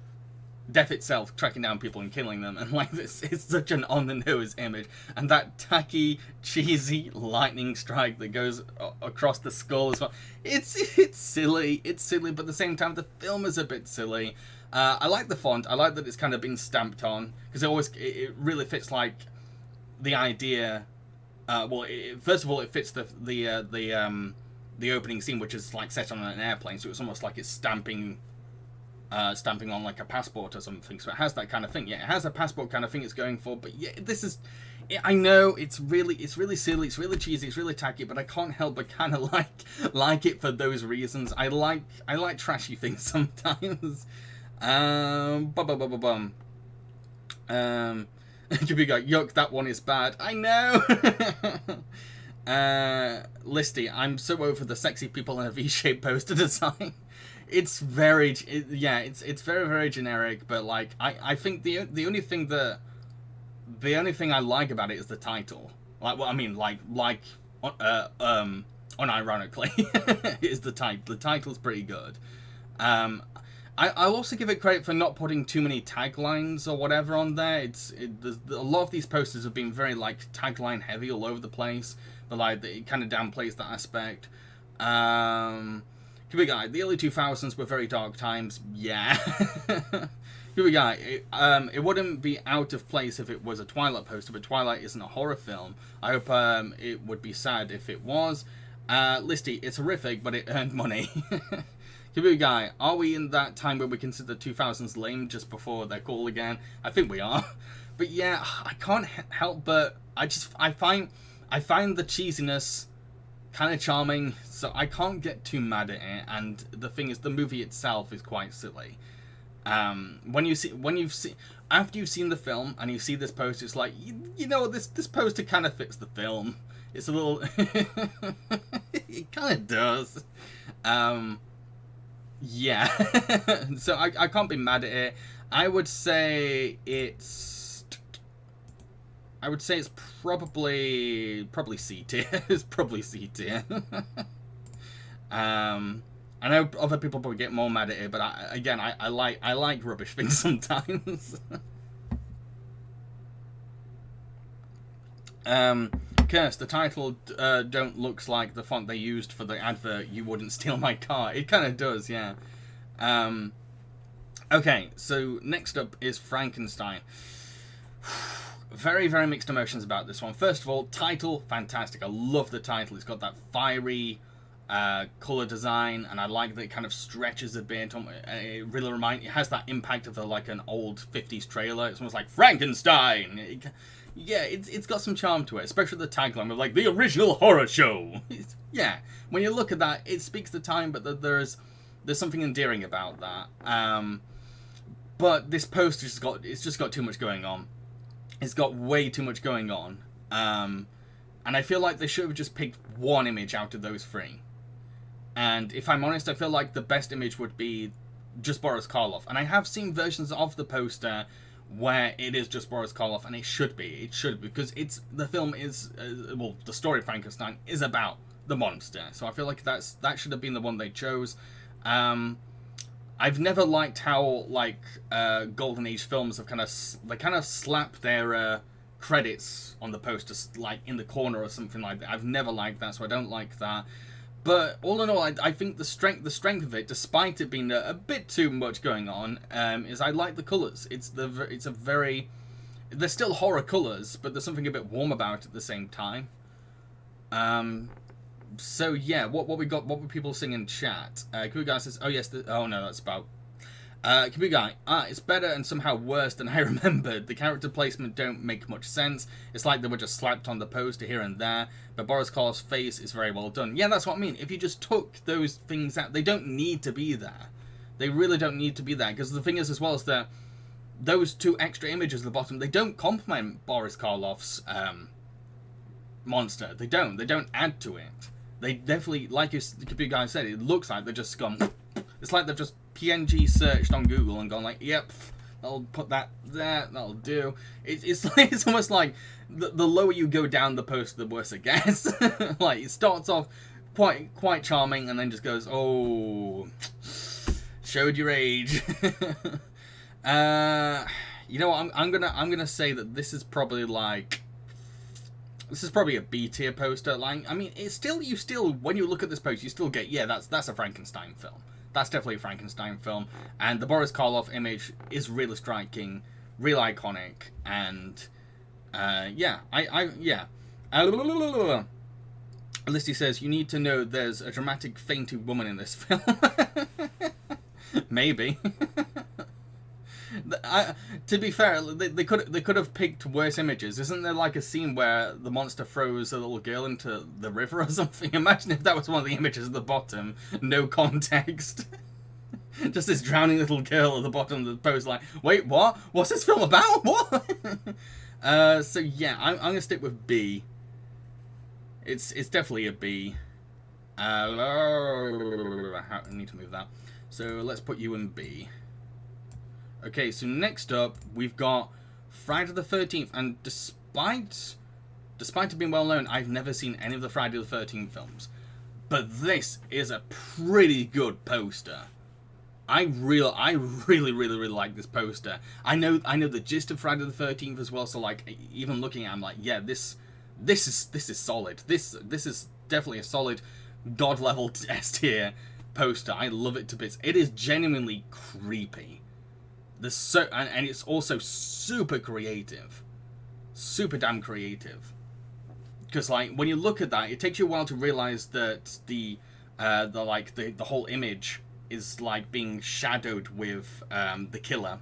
death itself tracking down people and killing them, and like this, it's such an on the nose image, and that tacky, cheesy lightning strike that goes across the skull as well. It's silly. It's silly, but at the same time, the film is a bit silly. I like the font. I like that it's kind of been stamped on because it really fits like the idea. Well, first of all, it fits the opening scene, which is like set on an airplane, so it's almost like it's stamping on like a passport or something. So it has that kind of thing. Yeah, it has a passport kind of thing it's going for. But yeah, this is. I know it's really silly, it's really cheesy, it's really tacky, but I can't help but kind of like it for those reasons. I like trashy things sometimes. Could be like, yuck, that one is bad. I know. Listy, I'm so over the sexy people in a V-shaped poster design. It's very, it's very, very generic. But like, I think the only thing I like about it is the title. Like, well, I mean, unironically, is the title. The title's pretty good. I'll also give it credit for not putting too many taglines or whatever on there. A lot of these posters have been very like tagline heavy all over the place, but like it kind of downplays that aspect. Here we go. The early 2000s were very dark times. Yeah. Here we go. It wouldn't be out of place if it was a Twilight poster, but Twilight isn't a horror film. I hope it would be sad if it was. Listy, it's horrific, but it earned money. Here we go. Are we in that time where we consider 2000s lame just before they're cool again? I think we are. But yeah, I can't help but I find the cheesiness kind of charming, so I can't get too mad at it. And the thing is, the movie itself is quite silly. After you've seen the film and you see this poster, it's like you know this poster kind of fits the film. It's a little, it kind of does. Yeah. So I can't be mad at it. I would say it's probably C tier. It's probably C tier. I know other people probably get more mad at it, but I like rubbish things sometimes. Curse, the title don't looks like the font they used for the advert, You Wouldn't Steal My Car. It kind of does, yeah. Okay, so next up is Frankenstein. Very, very mixed emotions about this one. First of all, title, fantastic. I love the title. It's got that fiery color design, and I like that it kind of stretches a bit. It really it has that impact of like an old 50s trailer. It's almost like Frankenstein. It's got some charm to it, especially the tagline with like the original horror show. Yeah, when you look at that, it speaks the time, but there's something endearing about that. But this poster it's just got too much going on. It's got way too much going on. And I feel like they should have just picked one image out of those three. And if I'm honest, I feel like the best image would be just Boris Karloff. And I have seen versions of the poster where it is just Boris Karloff, and it should be, because the film is, the story of Frankenstein is about the monster. So I feel like that should have been the one they chose. I've never liked how like Golden Age films have kind of slap their credits on the poster like in the corner or something like that. I've never liked that, so I don't like that. But all in all, I think the strength of it, despite it being a bit too much going on, is I like the colours. They're still horror colours, but there's something a bit warm about it at the same time. So yeah, what we got? What were people saying in chat? Kubugai says, "Oh yes, oh no, that's about." Kubugai, it's better and somehow worse than I remembered. The character placement don't make much sense. It's like they were just slapped on the poster here and there. But Boris Karloff's face is very well done. Yeah, that's what I mean. If you just took those things out, they don't need to be there. They really don't need to be there. Because the thing is, as well, is that those two extra images at the bottom, they don't complement Boris Karloff's monster. They don't add to it. They definitely, like Kubugai said, it looks like they've just gone. It's like they've just PNG searched on Google and gone like, yep, I'll put that there. That'll do. It's almost like the lower you go down the poster, the worse it gets. Like it starts off quite charming, and then just goes, oh, showed your age. You know what? I'm gonna say that this is probably a B tier poster. Like, I mean, it's still, when you look at this poster, you still get, yeah, that's a Frankenstein film. That's definitely a Frankenstein film. And the Boris Karloff image is really striking, real iconic, and yeah. Listy says, you need to know there's a dramatic fainting woman in this film. Maybe. To be fair, they could have picked worse images. Isn't there like a scene where the monster throws a little girl into the river or something? Imagine if that was one of the images at the bottom, no context. Just this drowning little girl at the bottom of the post, like, wait, what? What's this film about? What? So yeah, I'm gonna stick with B. It's definitely a B. I need to move that. So let's put you in B. Okay, so next up, we've got Friday the 13th, and despite it being well known, I've never seen any of the Friday the 13th films, but this is a pretty good poster. I really like this poster. I know the gist of Friday the 13th as well, so like even looking at it, I'm like, yeah, this is solid. This is definitely a solid god level S tier poster. I love it to bits. It is genuinely creepy. And it's also super creative, super damn creative. Because like when you look at that, it takes you a while to realize that the whole image is like being shadowed with the killer.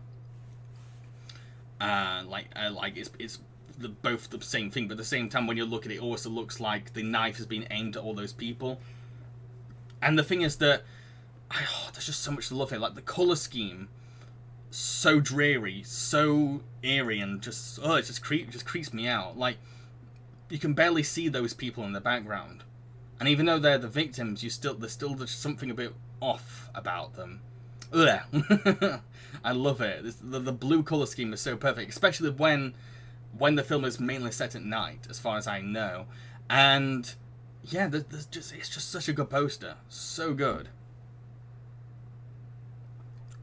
It's both the same thing, but at the same time, when you look at it, it also looks like the knife has been aimed at all those people. And the thing is that there's just so much to love here. Like the color scheme. So dreary, so eerie, and just it just creeps me out. Like you can barely see those people in the background, and even though they're the victims, there's still just something a bit off about them. Ugh. I love it. The blue color scheme is so perfect, especially when the film is mainly set at night, as far as I know. And yeah, it's just such a good poster, so good.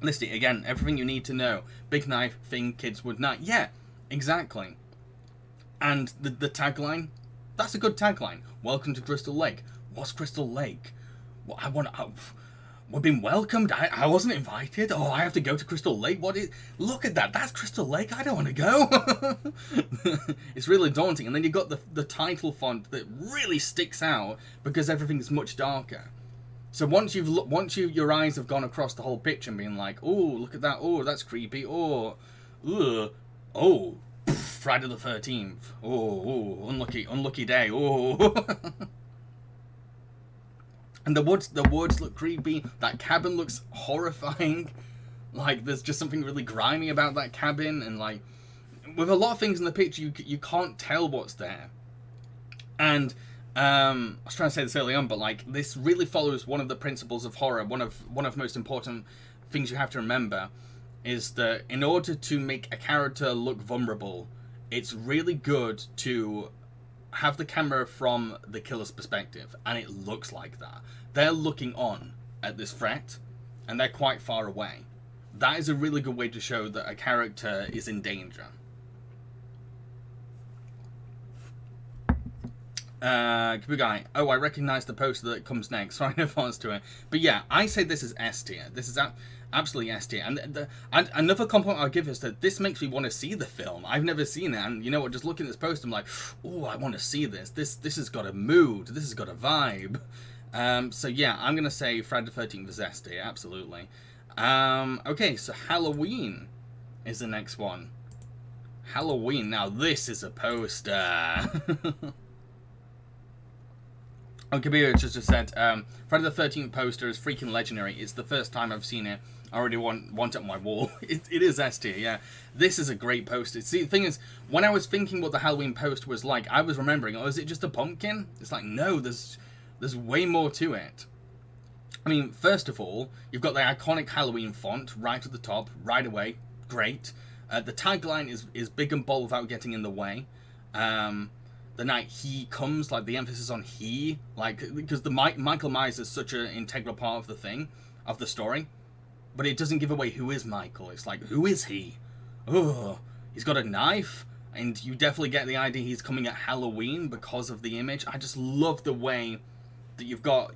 Listing again, everything you need to know. Big knife, thing kids would not. Yeah, exactly. And the tagline, that's a good tagline. Welcome to Crystal Lake. What's Crystal Lake? Well, we've been welcomed. I wasn't invited. Oh, I have to go to Crystal Lake. Look at that. That's Crystal Lake. I don't want to go. It's really daunting. And then you've got the title font that really sticks out because everything's much darker. So once your eyes have gone across the whole picture and been like, oh, look at that, oh, that's creepy, oh, ugh, oh, Friday the 13th, oh, unlucky day, oh. And the woods look creepy, that cabin looks horrifying, like there's just something really grimy about that cabin, and like, with a lot of things in the picture, you can't tell what's there. And I was trying to say this early on, but like this really follows one of the principles of horror. One of the most important things you have to remember is that in order to make a character look vulnerable, it's really good to have the camera from the killer's perspective, and it looks like that. They're looking on at this threat, and they're quite far away. That is a really good way to show that a character is in danger. Guy, oh, I recognize the poster that comes next, so I know advance to it. But yeah, I say this is S tier. This is absolutely S tier. And another compliment I'll give is that this makes me want to see the film. I've never seen it, and you know what? Just looking at this poster, I'm like, oh, I want to see this. This has got a mood. This has got a vibe. So yeah, I'm gonna say Friday the 13th is S tier, absolutely. Okay, so Halloween is the next one. Halloween. Now this is a poster. Kabir just said, Friday the 13th poster is freaking legendary. It's the first time I've seen it. I already want it on my wall. It is S tier, yeah. This is a great poster. See, the thing is, when I was thinking what the Halloween poster was like, I was remembering, oh, is it just a pumpkin? It's like, no, there's way more to it. I mean, first of all, you've got the iconic Halloween font right at the top, right away. great. The tagline is big and bold without getting in the way. The night he comes, like the emphasis on he, like because the Michael Myers is such an integral part of the thing, of the story, but it doesn't give away who is Michael. It's like, who is he? Oh, he's got a knife, and you definitely get the idea he's coming at Halloween because of the image. I just love the way that you've got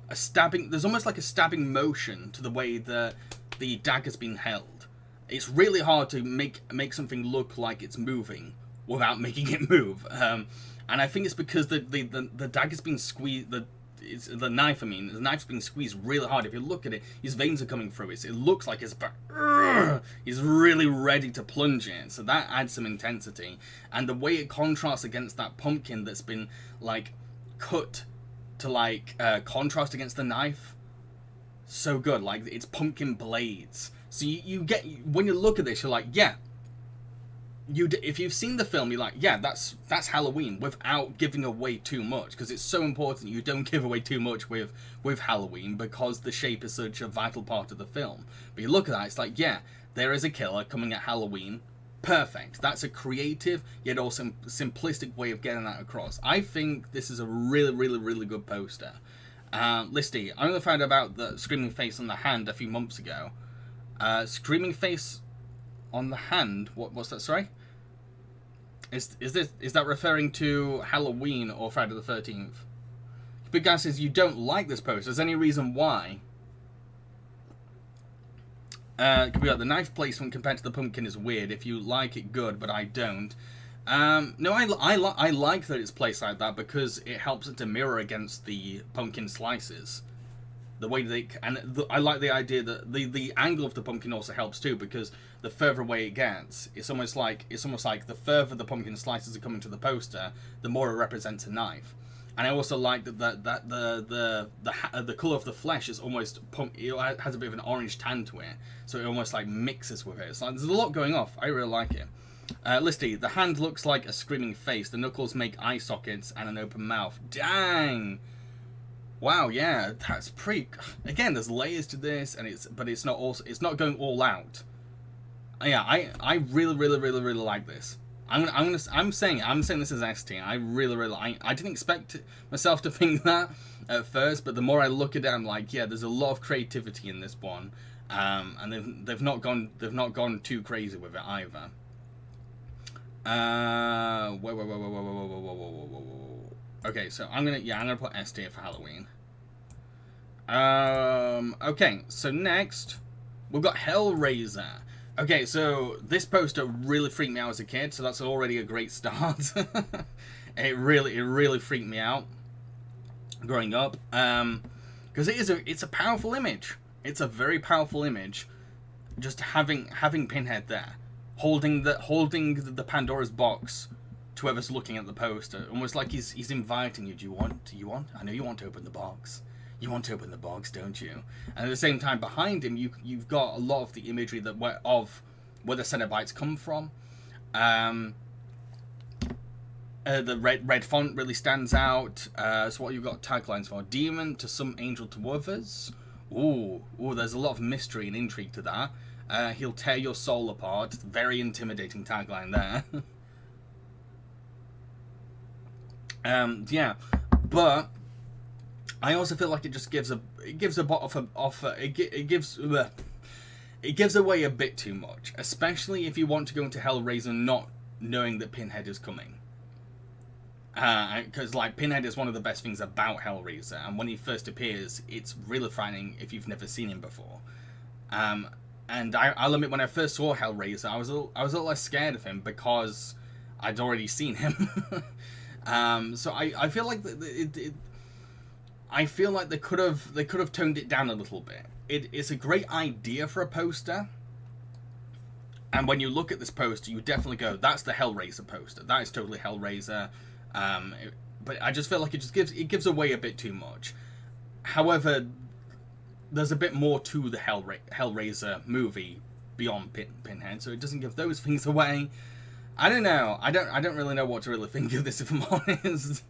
a stabbing. There's almost like a stabbing motion to the way the dagger's been held. It's really hard to make something look like it's moving without making it move, and I think it's because the dagger's been squeezed. The knife, I mean, the knife's being squeezed really hard. If you look at it, his veins are coming through it. It looks like he's really ready to plunge in. So that adds some intensity, and the way it contrasts against that pumpkin that's been like cut to like contrast against the knife, so good. Like it's pumpkin blades. So you get, when you look at this, you're like, yeah. If you've seen the film, you're like, yeah, that's Halloween, without giving away too much, because it's so important you don't give away too much with Halloween, because the shape is such a vital part of the film. But you look at that, it's like, yeah, there is a killer coming at Halloween. Perfect. That's a creative yet also simplistic way of getting that across. I think this is a really, really, really good poster. Listy, I only found out about the screaming face on the hand a few months ago. Screaming face on the hand. What's that? Sorry. Is that referring to Halloween or Friday the 13th? Big Guy says you don't like this poster. Is there any reason why? Could be like the knife placement compared to the pumpkin is weird. If you like it, good, but I don't. No, I like that it's placed like that because it helps it to mirror against the pumpkin slices. The way they I like the idea that the angle of the pumpkin also helps too, because the further away it gets, it's almost like the further the pumpkin slices are coming to the poster, the more it represents a knife. And I also like that the color of the flesh is almost it has a bit of an orange tan to it, so it almost like mixes with it. So there's a lot going off. I really like it. Listy, the hand looks like a screaming face. The knuckles make eye sockets and an open mouth. Dang. Wow, yeah, that's pretty. Again, there's layers to this, and it's not going all out. Yeah, I really, really, really, really like this. I'm saying this is ST. I didn't expect myself to think that at first, but the more I look at it, I'm like, yeah, there's a lot of creativity in this one, and they've not gone too crazy with it either. Whoa. Okay, so I'm gonna put S tier for Halloween. Okay, so next we've got Hellraiser. Okay, so this poster really freaked me out as a kid, so that's already a great start. It really freaked me out growing up, because it's a powerful image. It's a very powerful image. Just having Pinhead there, holding the Pandora's box to whoever's looking at the poster, almost like he's inviting you. Do you want? I know you want to open the box. You want to open the box, don't you? And at the same time, behind him, you've got a lot of the imagery of where the Cenobites come from. The red font really stands out. So what you've got taglines for: demon to some, angel to others. Ooh, there's a lot of mystery and intrigue to that. He'll tear your soul apart. Very intimidating tagline there. Yeah, but I also feel like it just gives away a bit too much, especially if you want to go into Hellraiser not knowing that Pinhead is coming. Because like Pinhead is one of the best things about Hellraiser, and when he first appears, it's really frightening if you've never seen him before. And I'll admit, when I first saw Hellraiser, I was a little less scared of him because I'd already seen him. So I feel like they could have toned it down a little bit. It's a great idea for a poster, and when you look at this poster, you definitely go, "That's the Hellraiser poster. That is totally Hellraiser." But I just feel like it gives away a bit too much. However, there's a bit more to the Hellraiser movie beyond Pinhead, so it doesn't give those things away. I don't know. I don't really know what to really think of this, if I'm honest.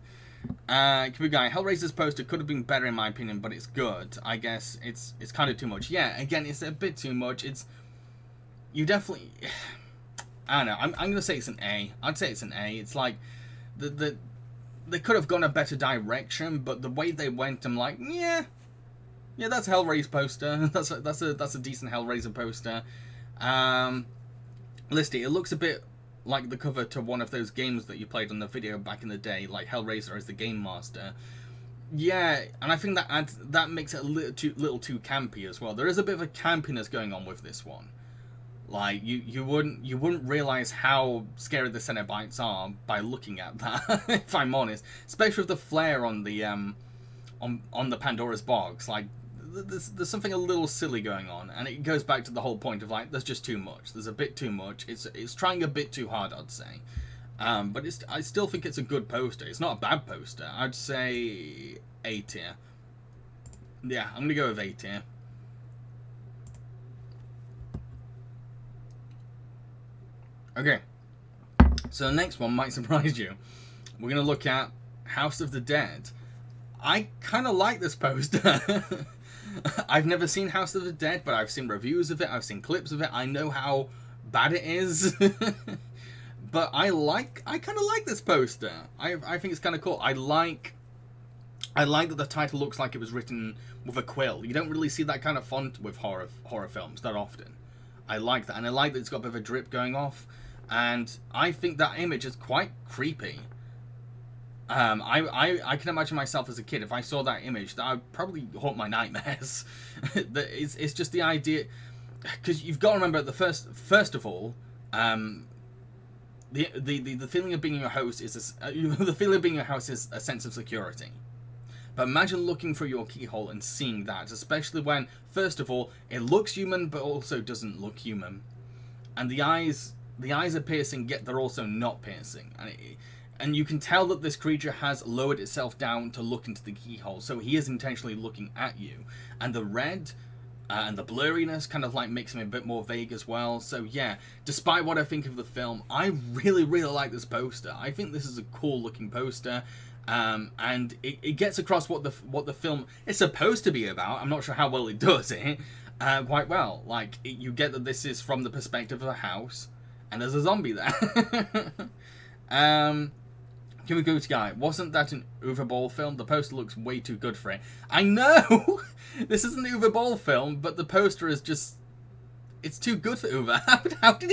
Guy, Hellraiser's poster could have been better in my opinion, but it's good. I guess it's kind of too much. Yeah, again, it's a bit too much. you definitely, I don't know, I'm going to say it's an A. I'd say it's an A. It's like, they could have gone a better direction, but the way they went, I'm like, yeah, that's a Hellraiser poster. that's a decent Hellraiser poster. Listen, it looks a bit like the cover to one of those games that you played on the video back in the day, like Hellraiser as the Game Master. Yeah, and I think that makes it a little too campy as well. There is a bit of a campiness going on with this one. Like you wouldn't realize how scary the Cenobites are by looking at that. If I'm honest, especially with the flare on the on the Pandora's box. Like there's something a little silly going on, and it goes back to the whole point of like there's just too much. There's a bit too much. It's trying a bit too hard, I'd say. But I still think it's a good poster. It's not a bad poster. I'd say A tier. Yeah, I'm gonna go with A tier. Okay, so the next one might surprise you. We're going to look at House of the Dead. I kind of like this poster. I've never seen House of the Dead, but I've seen reviews of it, I've seen clips of it, I know how bad it is. But I kind of like this poster. I think it's kind of cool. I like that the title looks like it was written with a quill. You don't really see that kind of font with horror films that often. I like that, and I like that it's got a bit of a drip going off. And I think that image is quite creepy. I can imagine myself as a kid, if I saw that image, that would probably haunt my nightmares. It's just the idea, because you've got to remember first of all, the feeling of being in your house is the feeling of being in your house is a sense of security. But imagine looking through your keyhole and seeing that, especially when, first of all, it looks human but also doesn't look human, and the eyes are piercing, yet they're also not piercing, and you can tell that this creature has lowered itself down to look into the keyhole, so he is intentionally looking at you, and the red and the blurriness kind of like makes him a bit more vague as well. So yeah, despite what I think of the film, I really like this poster. I think this is a cool looking poster. And it gets across what the film is supposed to be about. I'm not sure how well it does it quite well. Like, you get that this is from the perspective of a house, and there's a zombie there. Can we go to Guy? Wasn't that an Uwe Boll film? The poster looks way too good for it. I know! This isn't an Uwe Boll film, but the poster is just... It's too good for Uwe. How did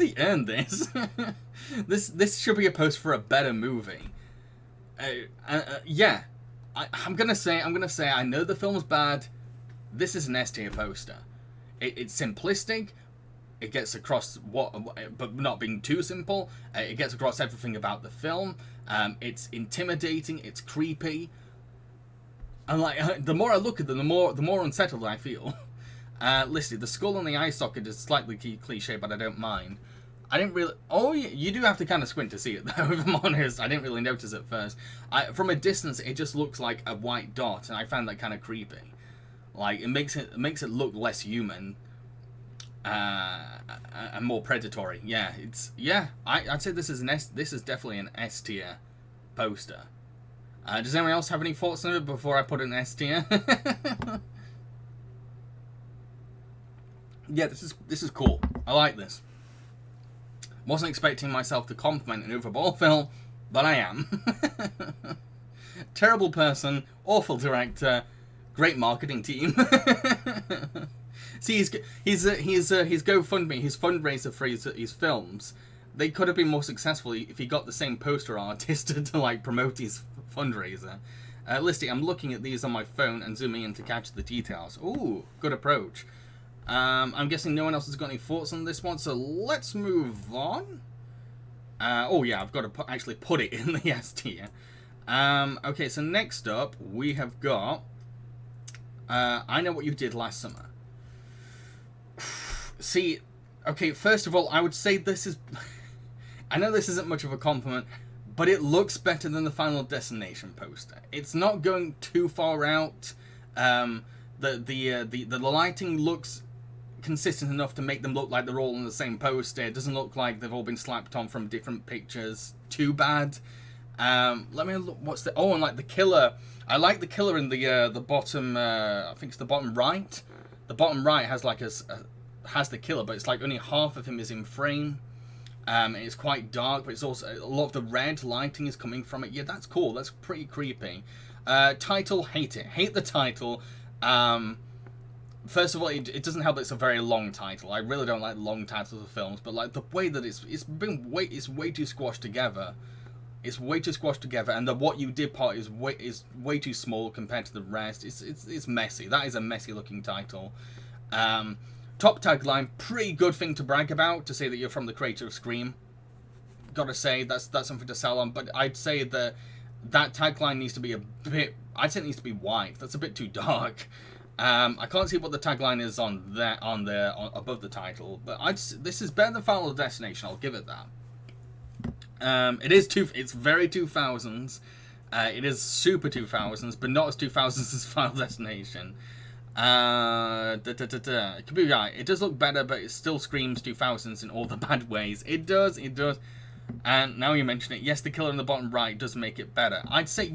he earn this? This should be a poster for a better movie. Yeah, I'm gonna say I know the film's bad. This is an S tier poster. It's simplistic. It gets across but not being too simple. It gets across everything about the film. It's intimidating. It's creepy. And like the more I look at them, the more unsettled I feel. Listen, the skull on the eye socket is slightly cliche, but I don't mind. I didn't really... Oh, you do have to kind of squint to see it, though, if I'm honest. I didn't really notice at first. From a distance, it just looks like a white dot, and I found that kind of creepy. Like, it makes it look less human, and more predatory. Yeah, I'd say this is definitely an S tier poster. Does anyone else have any thoughts on it before I put it in S tier? Yeah, this is cool. I like this. Wasn't expecting myself to compliment an Uwe Boll film, but I am. Terrible person, awful director, great marketing team. See, his GoFundMe, his fundraiser for his films, they could have been more successful if he got the same poster artist to like promote his fundraiser. Listy, I'm looking at these on my phone and zooming in to catch the details. Ooh, good approach. I'm guessing no one else has got any thoughts on this one, so let's move on. Oh yeah, I've got to actually put it in the S tier. Okay, so next up we have got I Know What You Did Last Summer. See, okay, first of all, I would say this is... I know this isn't much of a compliment, but it looks better than the Final Destination poster. It's not going too far out. The lighting looks consistent enough to make them look like they're all on the same poster. It doesn't look like they've all been slapped on from different pictures. Too bad. Let me look. What's the... Oh, and like the killer. I like the killer in the bottom. I think it's the bottom right. The bottom right has like a has the killer, but it's like only half of him is in frame. It's quite dark, but it's also a lot of the red lighting is coming from it. Yeah, that's cool. That's pretty creepy. Title, hate it. Hate the title. First of all, it doesn't help that it's a very long title. I really don't like long titles of films, but like the way that it's way too squashed together. It's way too squashed together, and the what you did part is way too small compared to the rest. It's messy. That is a messy looking title. Top tagline, pretty good thing to brag about, to say that you're from the creator of Scream. Gotta say, that's something to sell on, but I'd say that tagline needs to be a bit, I'd say it needs to be white. That's a bit too dark. I can't see what the tagline is on there above the title, but this is better than Final Destination, I'll give it that. It's very 2000s. It is super 2000s, but not as 2000s as Final Destination. It does look better, but it still screams 2000s in all the bad ways. It does. And now you mention it, yes, the killer in the bottom right does make it better. I'd say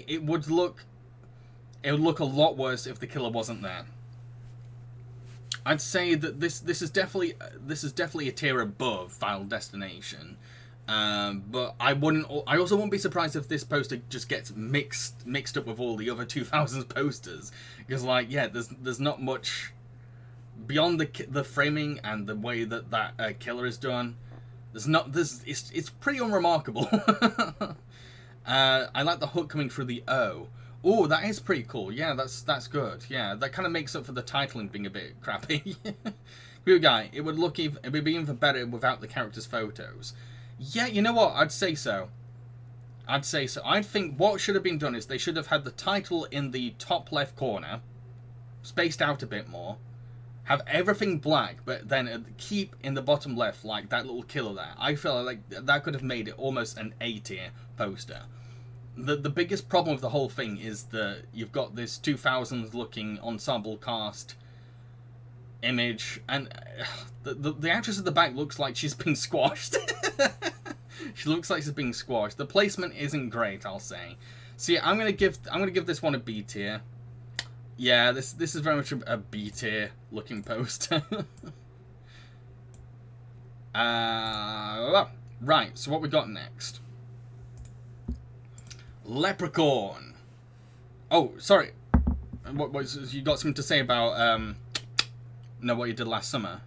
it would look a lot worse if the killer wasn't there. I'd say that this is definitely a tier above Final Destination. But I also wouldn't be surprised if this poster just gets mixed up with all the other 2000s posters, because like, yeah, there's not much beyond the framing and the way that killer is done. It's pretty unremarkable. I like the hook coming through the O. Oh, that is pretty cool. Yeah, that's good. Yeah, that kind of makes up for the titling being a bit crappy. Good guy. It would be even better without the characters' photos. Yeah, you know what? I'd say so. I think what should have been done is they should have had the title in the top left corner, spaced out a bit more, have everything black, but then keep in the bottom left like that little killer there. I feel like that could have made it almost an A tier poster. The biggest problem with the whole thing is that you've got this 2000s looking ensemble cast image, and the actress at the back looks like she's been squashed. She looks like she's being squashed. The placement isn't great, I'll say. So yeah, I'm gonna give this one a B tier. Yeah, this is very much a B tier looking poster. Right, so what we got next? Leprechaun. Oh, sorry. What you got something to say about what you did last summer?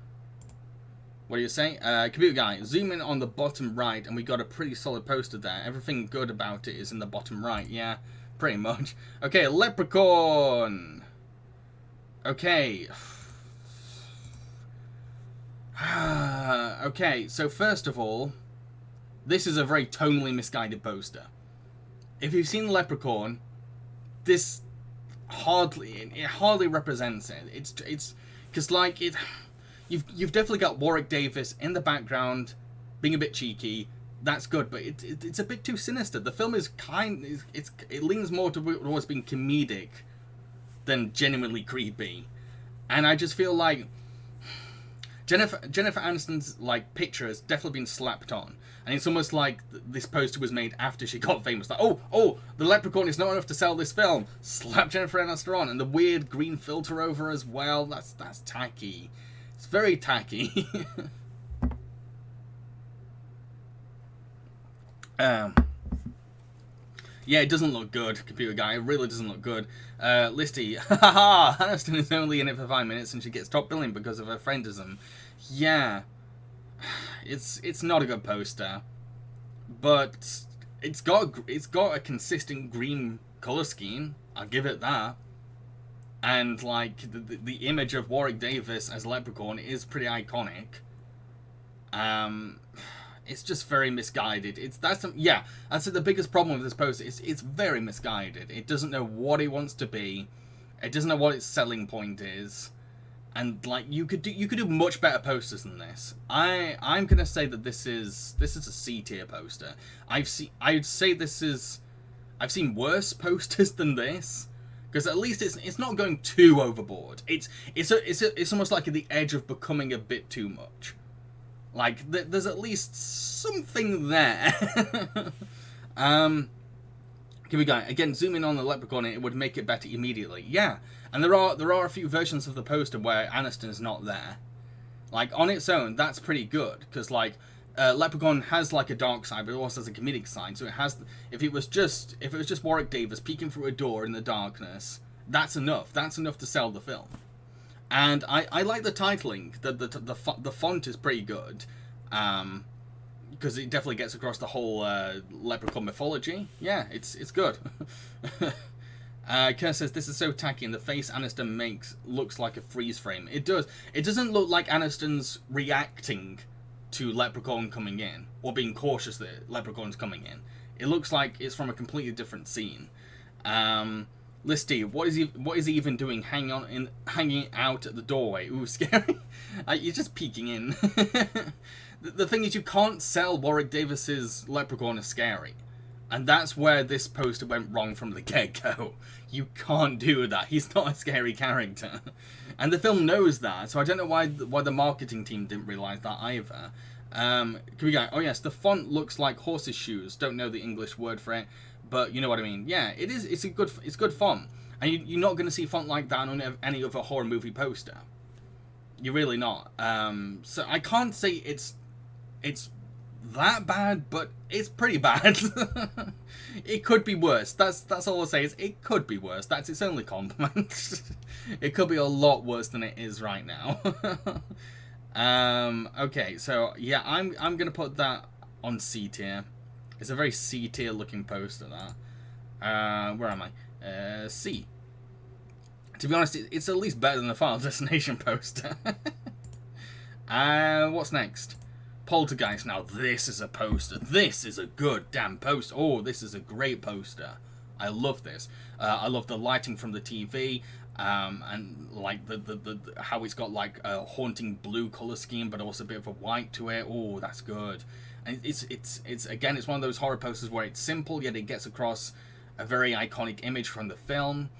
What do you say? Computer guy, zoom in on the bottom right, and we got a pretty solid poster there. Everything good about it is in the bottom right. Yeah, pretty much. Okay, Leprechaun. Okay. Okay, so first of all, this is a very tonally misguided poster. If you've seen Leprechaun, this hardly represents it. It's because like it. You've definitely got Warwick Davis in the background, being a bit cheeky. That's good, but it's a bit too sinister. The film is it leans more towards being comedic than genuinely creepy, and I just feel like Jennifer Aniston's like picture has definitely been slapped on, and it's almost like this poster was made after she got famous. Like, oh, the Leprechaun is not enough to sell this film. Slap Jennifer Aniston on, and the weird green filter over as well. That's tacky. It's very tacky. Yeah, it doesn't look good, computer guy. It really doesn't look good. Listy, haha, Aniston is only in it for 5 minutes and she gets top billing because of her friendism. Yeah, it's not a good poster, but it's got a consistent green color scheme. I'll give it that. And like the image of Warwick Davis as Leprechaun is pretty iconic. It's just very misguided. That's the biggest problem with this poster. It's very misguided. It doesn't know what it wants to be. It doesn't know what its selling point is. And like you could do much better posters than this. I'm gonna say that this is a C tier poster. I've seen worse posters than this. Because at least it's not going too overboard. It's almost like at the edge of becoming a bit too much. Like there's at least something there. Here we go. Again, zoom in on the leprechaun and it would make it better immediately. Yeah, and there are a few versions of the poster where Aniston is not there. Like, on its own, that's pretty good, because, like, Leprechaun has, like, a dark side, but it also has a comedic side, so it has, if it was just Warwick Davis peeking through a door in the darkness, that's enough to sell the film. And I like the titling, the font is pretty good, because it definitely gets across the whole Leprechaun mythology. Yeah, it's good. Kerr says, this is so tacky, and the face Aniston makes looks like a freeze frame. It does. It doesn't look like Aniston's reacting to Leprechaun coming in, or being cautious that Leprechaun's coming in. It looks like it's from a completely different scene. Listy, what is he even doing hanging out at the doorway? Ooh, scary. You're just peeking in. The thing is, you can't sell Warwick Davis's Leprechaun as scary. And that's where this poster went wrong from the get-go. You can't do that. He's not a scary character. And the film knows that, so I don't know why the marketing team didn't realise that either. Can we go? Oh yes, the font looks like horse's shoes. Don't know the English word for it, but you know what I mean. Yeah, it is. It's good font. And you're not going to see font like that on any other horror movie poster. You're really not. So I can't say it's that bad, but it's pretty bad. It could be worse. That's all I'll say is it could be worse. That's its only compliment. It could be a lot worse than it is right now. Okay, so yeah, I'm gonna put that on C tier. It's a very C tier looking poster, that. Where am I? C. To be honest, it's at least better than the Final Destination poster. What's next? Poltergeist. Now this is a poster. This is a good damn poster. Oh, this is a great poster. I love this. I love the lighting from the TV, and like the how it's got like a haunting blue color scheme, but also a bit of a white to it. Oh, that's good. And it's again, it's one of those horror posters where it's simple yet it gets across a very iconic image from the film.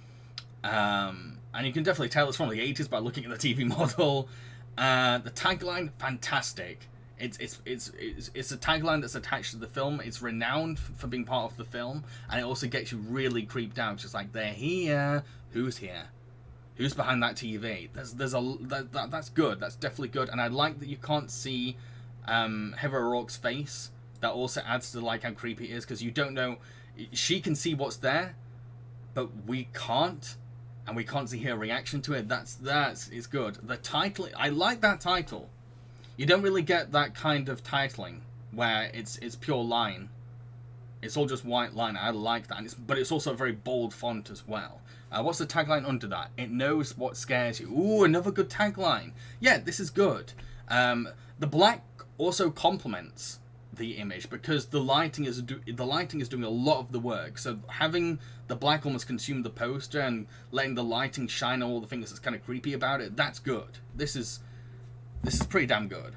And you can definitely tell it's from the 80s by looking at the TV model. The tagline, fantastic. It's a tagline that's attached to the film. It's renowned for being part of the film, and it also gets you really creeped out. It's just like, they're here. Who's here? Who's behind that TV? That's good. That's definitely good. And I like that you can't see Heather O'Rourke's face. That also adds to like how creepy it is, because you don't know. She can see what's there, but we can't, and we can't see her reaction to it. It's good. The title, I like that title. You don't really get that kind of titling where it's pure line. It's all just white line. I like that, but it's also a very bold font as well. What's the tagline under that? It knows what scares you. Ooh, another good tagline. Yeah, this is good. The black also complements the image because the lighting is doing a lot of the work. So having the black almost consume the poster and letting the lighting shine on all the things that's kind of creepy about it, that's good. This is pretty damn good.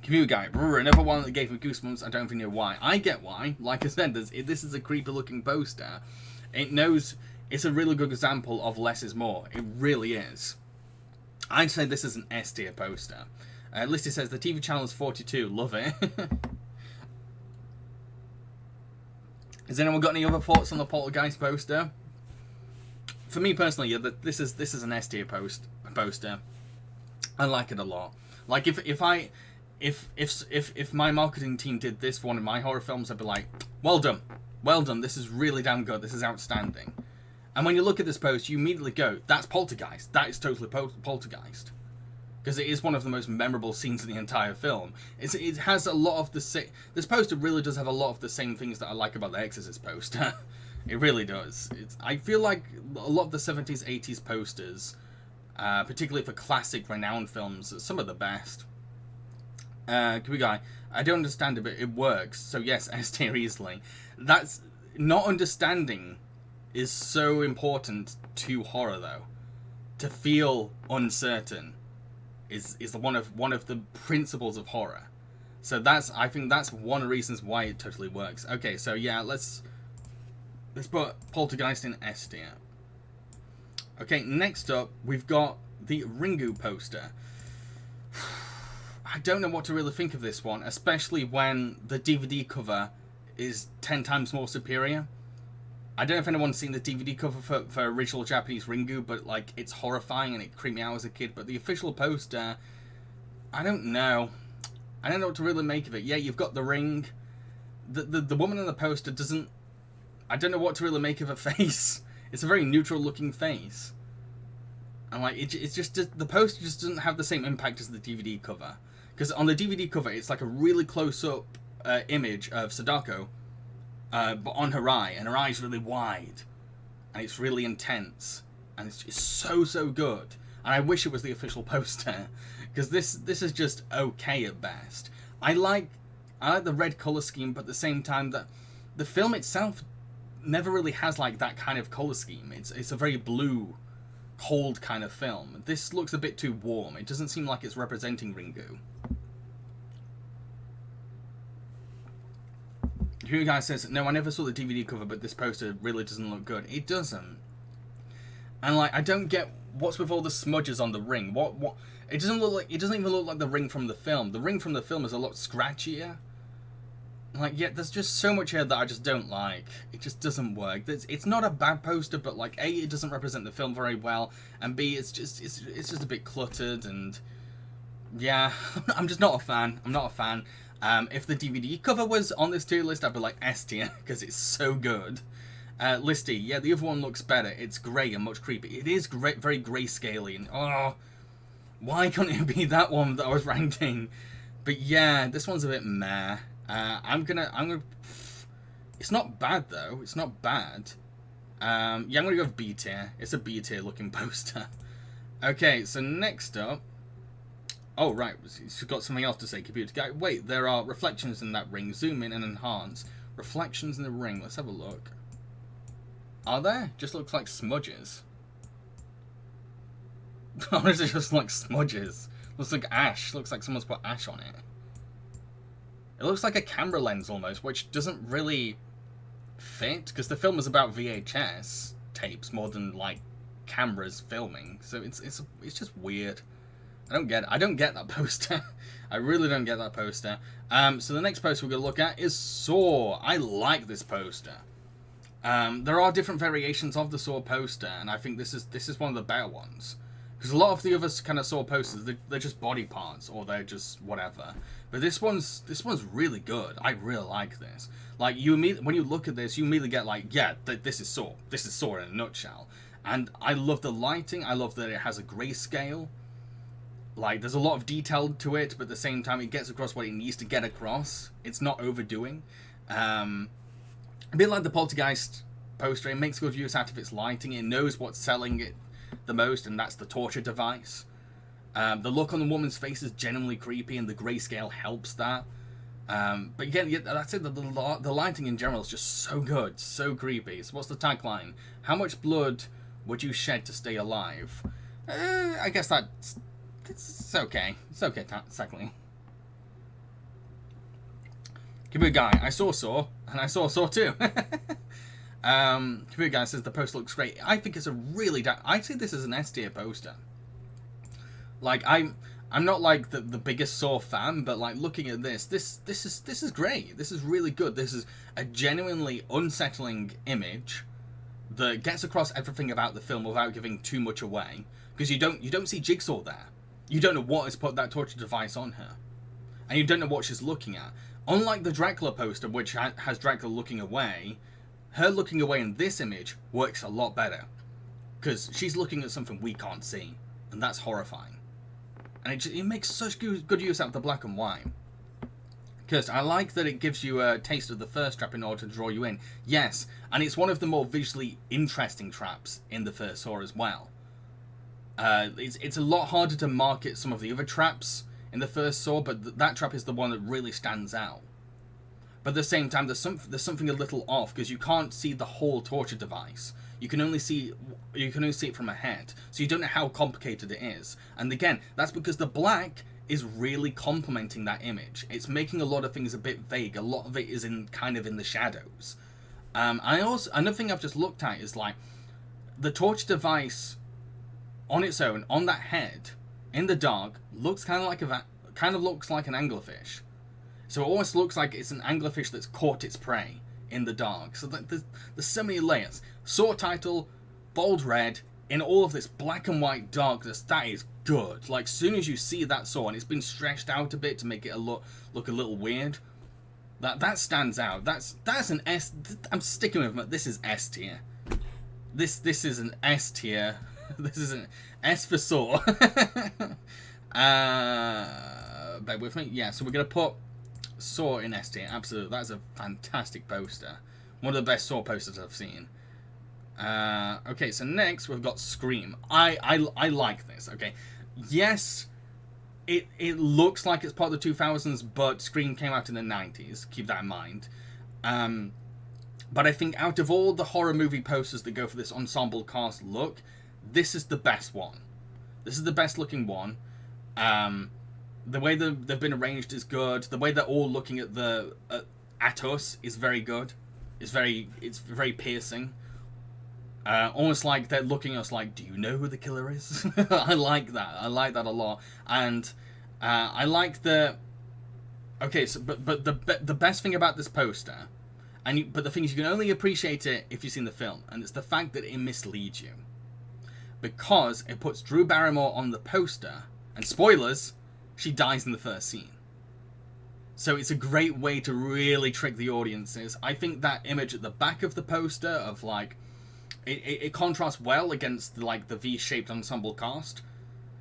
Community Guy, another one that gave me goosebumps. I don't even know why. I get why. Like I said, this is a creepy looking poster. It knows it's a really good example of less is more. It really is. I'd say this is an S tier poster. Listy says the TV channel is 42. Love it. Has anyone got any other thoughts on the Poltergeist poster? For me personally, yeah, this is an S tier poster. I like it a lot. Like if my marketing team did this for one of my horror films, I'd be like, well done. This is really damn good. This is outstanding. And when you look at this post, you immediately go, that's Poltergeist. That is totally Poltergeist. Because it is one of the most memorable scenes in the entire film. It has a lot of the same. This poster really does have a lot of the same things that I like about the Exorcist poster. It really does. I feel like a lot of the 70s, 80s posters, particularly for classic, renowned films, are some of the best. Guy, I don't understand it, but it works. So yes, S tier easily. That's not understanding is so important to horror, though. To feel uncertain is one of the principles of horror. So I think that's one of the reasons why it totally works. Okay, so yeah, let's put Poltergeist in S tier. Okay, next up we've got the Ringu poster. I don't know what to really think of this one, especially when the DVD cover is 10 times more superior. I don't know if anyone's seen the DVD cover for original Japanese Ringu, but like it's horrifying and it creeped me out as a kid. But the official poster, I don't know. I don't know what to really make of it. Yeah, you've got the ring. The woman in the poster doesn't... I don't know what to really make of her face. It's a very neutral looking face. And like it's just the poster just doesn't have the same impact as the DVD cover. Because on the DVD cover, it's like a really close up image of Sadako, but on her eye, and her eye's really wide, and it's really intense, and it's so good. And I wish it was the official poster, because this is just okay at best. I like the red color scheme, but at the same time that the film itself never really has like that kind of color scheme. It's a very blue, cold kind of film. This looks a bit too warm. It doesn't seem like it's representing Ringu. Here guy says, no, I never saw the DVD cover, but this poster really doesn't look good. It doesn't. And like, I don't get what's with all the smudges on the ring. What? It doesn't even look like the ring from the film. The ring from the film is a lot scratchier. Like, yeah, there's just so much here that I just don't like. It just doesn't work. It's not a bad poster, but like, A, it doesn't represent the film very well, and B, it's just a bit cluttered, and yeah, I'm just not a fan. I'm not a fan. If the DVD cover was on this tier list, I'd be like S tier, because it's so good. Listy, yeah, the other one looks better. It's grey and much creepy. It is very grayscale-y, and oh, why couldn't it be that one that I was ranking? But yeah, this one's a bit meh. I'm gonna. It's not bad though. It's not bad. Yeah, I'm gonna go with B tier. It's a B tier looking poster. Okay, so next up. Oh right, he's got something else to say. Computer guy. Wait, there are reflections in that ring. Zoom in and enhance. Reflections in the ring. Let's have a look. Are there? Just looks like smudges. Honestly, just like smudges. Looks like ash. Looks like someone's put ash on it. It looks like a camera lens almost, which doesn't really fit, because the film is about VHS tapes more than like cameras filming. So it's just weird. I don't get that poster. I really don't get that poster. So the next poster we're gonna look at is Saw. I like this poster. There are different variations of the Saw poster, and I think this is one of the better ones. Because a lot of the other kind of Saw posters, they're just body parts, or they're just whatever. But this one's really good. I really like this. Like, when you look at this, you immediately get like, yeah, this is Saw. This is Saw in a nutshell. And I love the lighting. I love that it has a grayscale. Like, there's a lot of detail to it, but at the same time, it gets across what it needs to get across. It's not overdoing. A bit like the Poltergeist poster, it makes good use out of its lighting. It knows what's selling it the most, and that's the torture device. The look on the woman's face is genuinely creepy, and the grayscale helps that. But again, yeah, that's it. The lighting in general is just so good, so creepy. So what's the tagline? How much blood would you shed to stay alive? I guess it's okay. It's okay, exactly. Computer guy, I saw Saw, and I saw Saw 2. Computer guy says the poster looks great. I think it's a really... I see this as an S tier poster. Like, I'm not like the biggest Saw fan, but like looking at this is great. This is really good. This is a genuinely unsettling image that gets across everything about the film without giving too much away. Because you don't see Jigsaw there. You don't know what has put that torture device on her, and you don't know what she's looking at. Unlike the Dracula poster, which has Dracula looking away, her looking away in this image works a lot better, because she's looking at something we can't see, and that's horrifying. And it makes such good use out of the black and white. Because I like that it gives you a taste of the first trap in order to draw you in. Yes, and it's one of the more visually interesting traps in the first Saw as well. It's a lot harder to market some of the other traps in the first Saw, but that trap is the one that really stands out. But at the same time, there's something a little off, because you can't see the whole torture device. You can only see it from ahead, so you don't know how complicated it is. And again, that's because the black is really complementing that image. It's making a lot of things a bit vague. A lot of it is kind of in the shadows. Another thing I've just looked at is like the torture device on its own, on that head, in the dark, looks kind of like an anglerfish. So it almost looks like it's an anglerfish that's caught its prey in the dark. So there's so many layers. Saw title, bold red, in all of this black and white darkness. That is good. Like, as soon as you see that saw, and it's been stretched out a bit to make it look a little weird, that stands out. That's an S. I'm sticking with it. This is S tier. This is an S tier. This is an S for Saw. Bear with me. Yeah, so we're gonna put Saw in S tier. Absolutely, that's a fantastic poster. One of the best Saw posters I've seen. Okay, so next we've got Scream. I like this. Okay, yes, it looks like it's part of the 2000s, but Scream came out in the 90s. Keep that in mind. But I think out of all the horror movie posters that go for this ensemble cast look, this is the best one. This is the best looking one. The way they've been arranged is good. The way they're all looking at at us is very good. It's very piercing. Almost like they're looking at us like, do you know who the killer is? I like that. I like that a lot. And I like the... Okay, so but the best thing about this poster, but the thing is, you can only appreciate it if you've seen the film, and it's the fact that it misleads you. Because it puts Drew Barrymore on the poster, and spoilers, she dies in the first scene. So it's a great way to really trick the audiences. I think that image at the back of the poster of like, it contrasts well against like the V-shaped ensemble cast,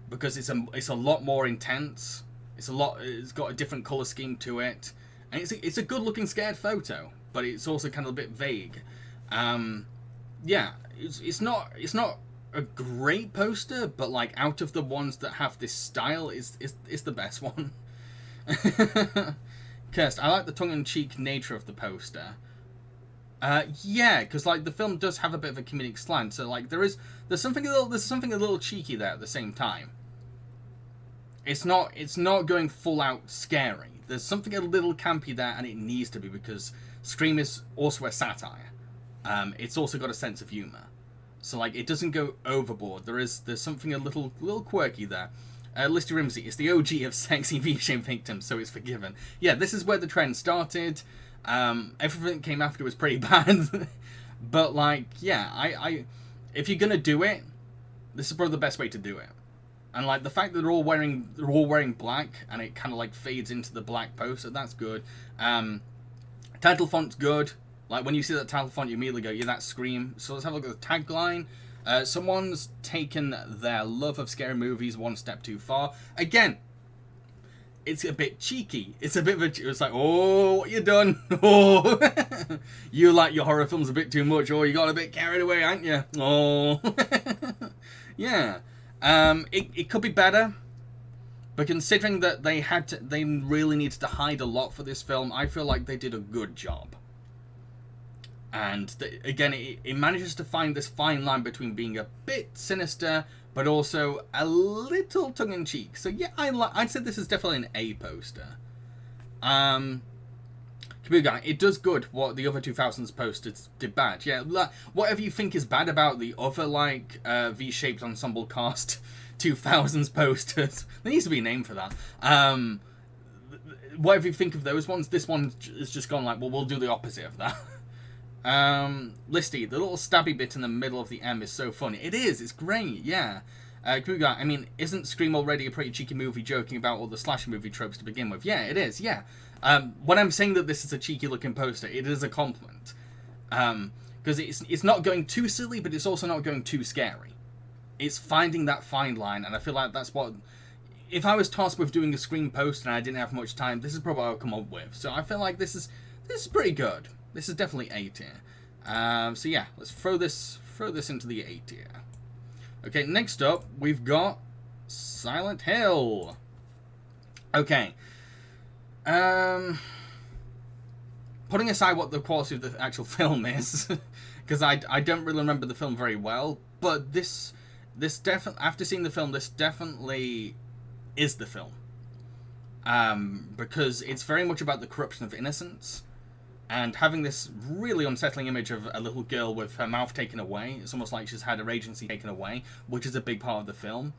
because it's a lot more intense. It's got a different color scheme to it, and it's a good looking scared photo, but it's also kind of a bit vague. Yeah, it's not a great poster, but like out of the ones that have this style, is the best one. Kirst, I like the tongue-in-cheek nature of the poster. Yeah, because like the film does have a bit of a comedic slant, so like there's something a little cheeky there at the same time. It's not going full out scary. There's something a little campy there, and it needs to be, because Scream is also a satire. It's also got a sense of humor. So like it doesn't go overboard. There's something a little quirky there. Listy Rimsey is the OG of sexy V-shaped victims, so it's forgiven. Yeah, this is where the trend started. Everything that came after was pretty bad. But like, yeah, I if you're gonna do it, this is probably the best way to do it. And like the fact that they're all wearing black, and it kind of like fades into the black poster, that's good. Title font's good. Like when you see that title font, you immediately go, yeah, that's Scream. So let's have a look at the tagline. Someone's taken their love of scary movies one step too far. Again, it's a bit cheeky. It's a bit of it's like, oh, what you done? Oh, you like your horror films a bit too much. Oh, you got a bit carried away, ain't you? Oh, yeah. It could be better, but considering that they really needed to hide a lot for this film, I feel like they did a good job. And again, it manages to find this fine line between being a bit sinister, but also a little tongue-in-cheek. So yeah, I'd say this is definitely an A poster. Computer Guy, it does good what the other 2000s posters did bad. Yeah, whatever you think is bad about the other like V-shaped ensemble cast 2000s posters, there needs to be a name for that. Whatever you think of those ones, this one has just gone like, well, we'll do the opposite of that. Listy, the little stabby bit in the middle of the M is so funny. It is, it's great, yeah. Kruger, I mean, isn't Scream already a pretty cheeky movie joking about all the slasher movie tropes to begin with? Yeah, it is, yeah. When I'm saying that this is a cheeky looking poster, it is a compliment. Because it's not going too silly, but it's also not going too scary. It's finding that fine line, and I feel like that's what... If I was tasked with doing a Scream poster and I didn't have much time, this is probably what I would come up with. So I feel like this is pretty good. This is definitely A tier. So yeah, let's throw this into the A tier. Okay, next up we've got Silent Hill. Okay. Putting aside what the quality of the actual film is, because I don't really remember the film very well, but this definitely, after seeing the film, this definitely is the film. Because it's very much about the corruption of innocence. And having this really unsettling image of a little girl with her mouth taken away, it's almost like she's had her agency taken away, which is a big part of the film.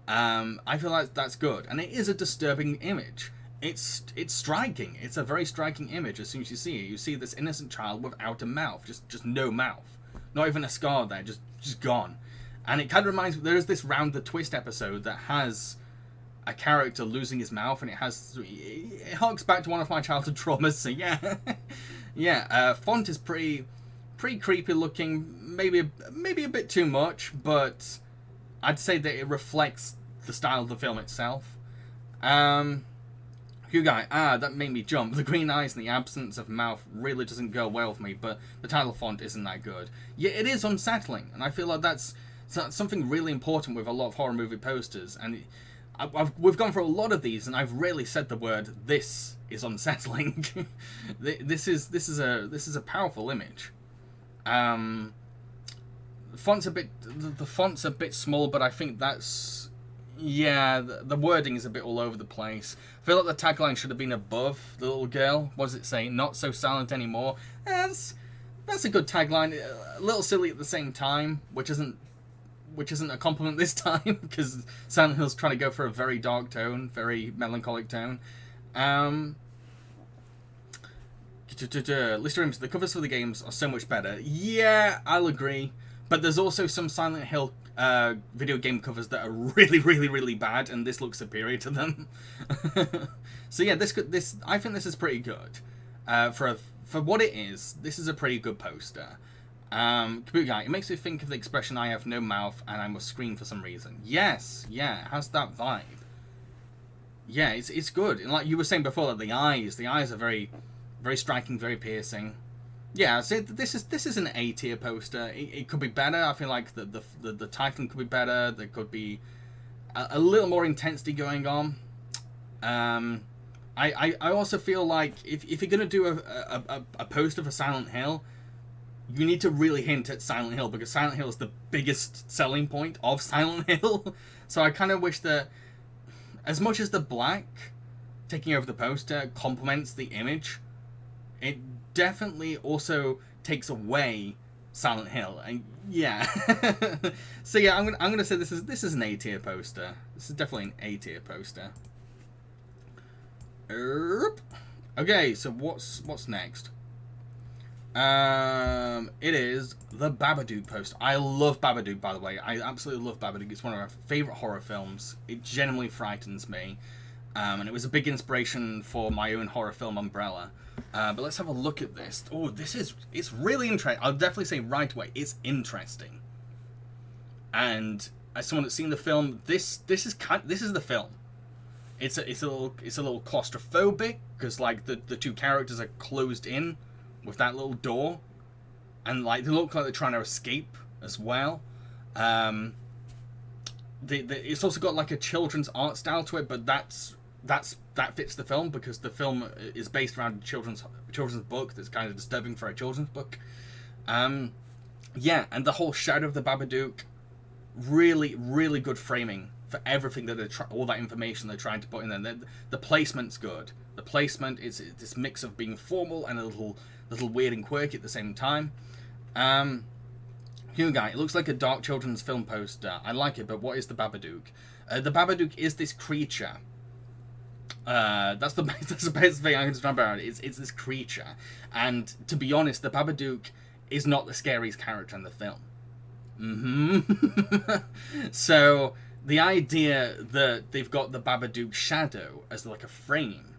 I feel like that's good. And it is a disturbing image. it's striking. It's a very striking image. As soon as you see it, you see this innocent child without a mouth, just no mouth, not even a scar there, just gone. And it kind of reminds me, there's this Round the Twist episode that has a character losing his mouth, and it harks back to one of my childhood traumas. So yeah, yeah. Font is pretty creepy looking. Maybe a bit too much, but I'd say that it reflects the style of the film itself. Guy, that made me jump. The green eyes and the absence of mouth really doesn't go well with me, but the title font isn't that good. Yeah, it is unsettling, and I feel like that's something really important with a lot of horror movie posters. And we've gone through a lot of these, and I've rarely said the word "this is unsettling." This is a powerful image. The font's a bit small, but I think that's. Yeah, the wording is a bit all over the place. I feel like the tagline should have been above the little girl. What does it say? Not so silent anymore. That's a good tagline. A little silly at the same time, which isn't a compliment this time, because Silent Hill's trying to go for a very dark tone, very melancholic tone. Listerine, the covers for the games are so much better. Yeah, I'll agree. But there's also some Silent Hill video game covers that are really bad, and this looks superior to them. So yeah, I think this is pretty good. For what it is, this is a pretty good poster. Computer Guy, it makes me think of the expression "I have no mouth and I must scream for some reason." Yes, yeah, it has that vibe. Yeah, it's good. And like you were saying before, that the eyes are very striking, very piercing. Yeah, so this is an A tier poster. It could be better. I feel like the titling could be better. There could be a little more intensity going on. I also feel like if you're gonna do a poster for Silent Hill, you need to really hint at Silent Hill, because Silent Hill is the biggest selling point of Silent Hill. So I kind of wish that, as much as the black taking over the poster complements the image, it definitely also takes away Silent Hill. And yeah. So yeah, I'm gonna say this is an A tier poster. This is definitely an A tier poster. Okay, so what's next? It is the Babadook poster. I love Babadook, by the way. I absolutely love Babadook. It's one of my favorite horror films. It genuinely frightens me. And it was a big inspiration for my own horror film umbrella. But let's have a look at this. Oh, it's really interesting. I'll definitely say right away, it's interesting. And as someone that's seen the film, this is the film. It's a little claustrophobic, because like the two characters are closed in with that little door, and like they look like they're trying to escape as well. It's also got like a children's art style to it, but that fits the film, because the film is based around a children's book that's kind of disturbing for a children's book. Yeah, and the whole shadow of the Babadook, really good framing for everything that all that information they're trying to put in there. The placement's good. The placement is this mix of being formal and a little weird and quirky at the same time. Guy, it looks like a dark children's film poster. I like it, but what is the Babadook? The Babadook is this creature. That's the best thing I can describe about it. It's this creature, and to be honest, the Babadook is not the scariest character in the film. So the idea that they've got the Babadook shadow as like a frame,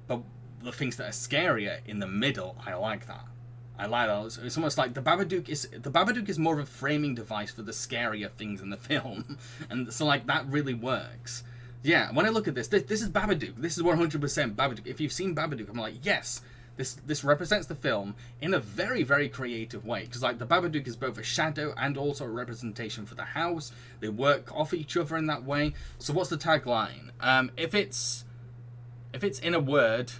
but the things that are scarier in the middle, I like that. I like that. It's almost like the Babadook is more of a framing device for the scarier things in the film, and so like that really works. Yeah, when I look at this is Babadook. This is 100% Babadook. If you've seen Babadook, I'm like, yes, this represents the film in a very creative way. Because like the Babadook is both a shadow and also a representation for the house. They work off each other in that way. So what's the tagline? If it's in a word,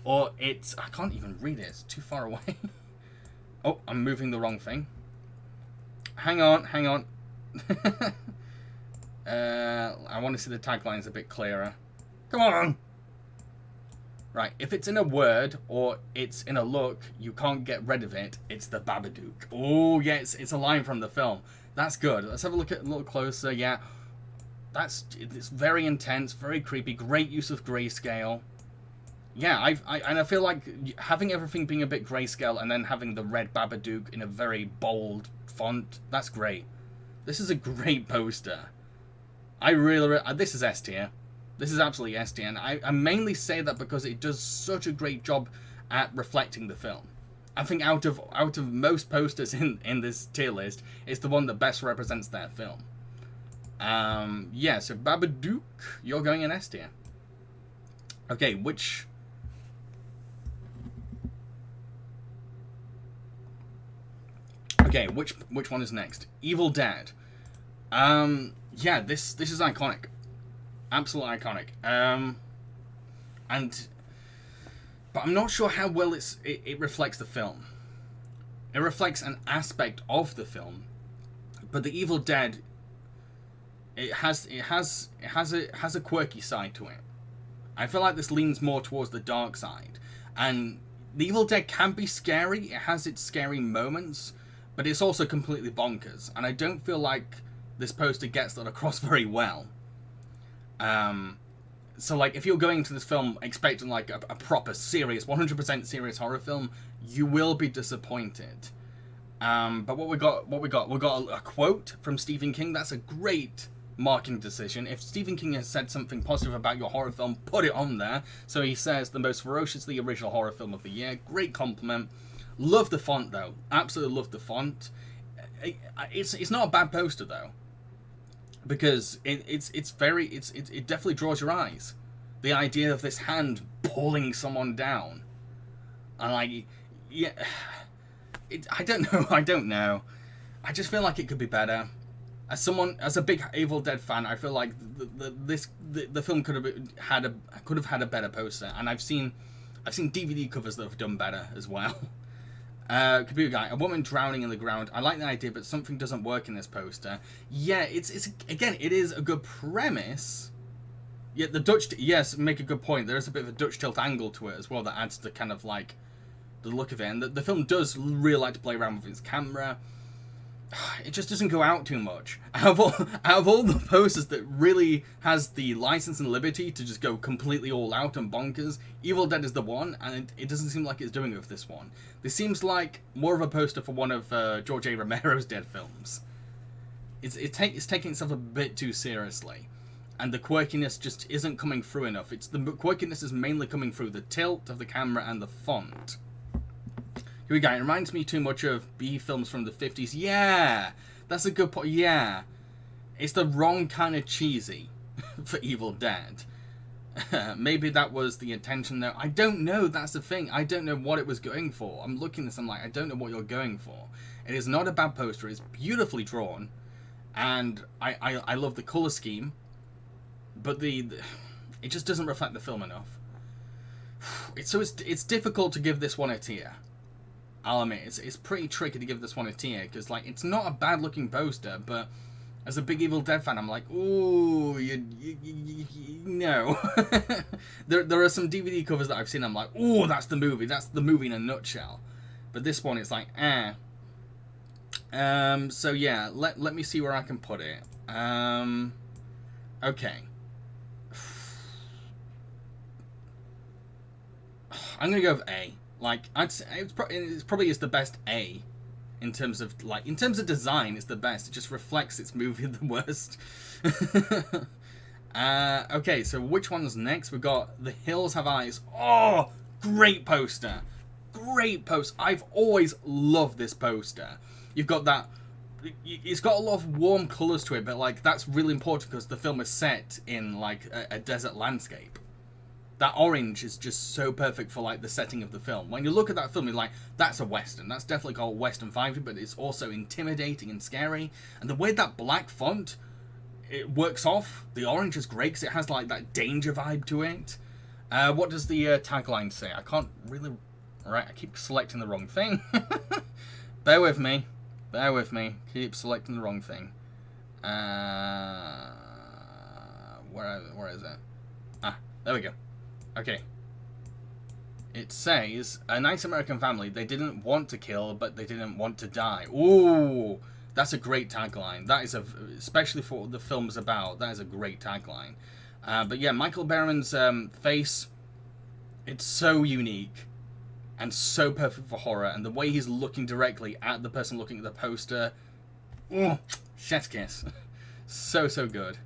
or I can't even read it. It's too far away. Oh, I'm moving the wrong thing. Hang on. I want to see the taglines a bit clearer. Come on! Right, if it's in a word or it's in a look, you can't get rid of it. It's the Babadook. Oh, yeah, it's a line from the film. That's good. Let's have a look at a little closer. Yeah. it's very intense, very creepy, great use of grayscale. Yeah, I feel like having everything being a bit grayscale and then having the red Babadook in a very bold font, that's great. This is a great poster. I really this is S tier. This is absolutely S tier, and I mainly say that because it does such a great job at reflecting the film. I think out of most posters in this tier list, it's the one that best represents that film. Yeah, so Babadook, you're going in S tier. Okay, which one is next? Evil Dead. Yeah, this is iconic. Absolutely iconic. But I'm not sure how well it reflects the film. It reflects an aspect of the film, but the Evil Dead, it has a quirky side to it. I feel like this leans more towards the dark side, and the Evil Dead can be scary. It has its scary moments, but it's also completely bonkers, and I don't feel like this poster gets that across very well. So like, if you're going to this film expecting like a proper serious, 100% serious horror film, you will be disappointed. But we got a quote from Stephen King. That's a great marketing decision. If Stephen King has said something positive about your horror film, put it on there. So he says, the most ferociously original horror film of the year. Great compliment. Love the font though. Absolutely love the font. It's not a bad poster though, because it definitely draws your eyes. The idea of this hand pulling someone down, and like, yeah, I don't know. I just feel like it could be better. As a big Evil Dead fan, I feel like the film could have had a better poster, and I've seen DVD covers that have done better as well. Computer guy, a woman drowning in the ground. I like the idea, but something doesn't work in this poster. Yeah, it's again, it is a good premise. Yeah, the Dutch, yes, make a good point. There is a bit of a Dutch tilt angle to it as well that adds to kind of like the look of it. And the film does really like to play around with its camera. It just doesn't go out too much. Out of all the posters that really has the license and liberty to just go completely all out and bonkers, Evil Dead is the one, and it doesn't seem like it's doing it with this one. This seems like more of a poster for one of George A. Romero's Dead films. It's taking itself a bit too seriously, and the quirkiness just isn't coming through enough. The quirkiness is mainly coming through the tilt of the camera and the font. Here we go. It reminds me too much of B films from the 50s. Yeah, that's a good point. Yeah, it's the wrong kind of cheesy for Evil Dead. Maybe that was the intention though. I don't know. That's the thing. I don't know what it was going for. I'm looking at this. I'm like, I don't know what you're going for. It is not a bad poster. It's beautifully drawn, and I love the color scheme, but it just doesn't reflect the film enough. It's difficult to give this one a tier. I'll admit, it's pretty tricky to give this one a tier, because like, it's not a bad looking poster, but as a big Evil Dead fan, I'm like, ooh, no. There are some DVD covers that I've seen, I'm like, ooh, that's the movie in a nutshell. But this one, it's like, eh. So yeah, let me see where I can put it. Okay. I'm gonna go with A. Like, I'd say it probably is the best A, in terms of design. It's the best. It just reflects its movie the worst. Okay, so which one's next? We've got The Hills Have Eyes. Oh, great poster. Great poster. I've always loved this poster. You've got that. It's got a lot of warm colours to it, but like, that's really important because the film is set in like a desert landscape. That orange is just so perfect for like the setting of the film. When you look at that film, you're like, that's a western. That's definitely got a western vibe, but it's also intimidating and scary. And the way that black font, it works off the orange is great because it has like that danger vibe to it. What does the tagline say? I can't really. Right, I keep selecting the wrong thing. Bear with me. Bear with me. Keep selecting the wrong thing. Where is it? Ah, there we go. Okay. It says, a nice American family. They didn't want to kill, but they didn't want to die. Ooh, That's a great tagline. That is especially for what the film's about. That is a great tagline. But yeah, Michael Berryman's face, it's so unique and so perfect for horror, and the way he's looking directly at the person looking at the poster, chef's kiss. So good.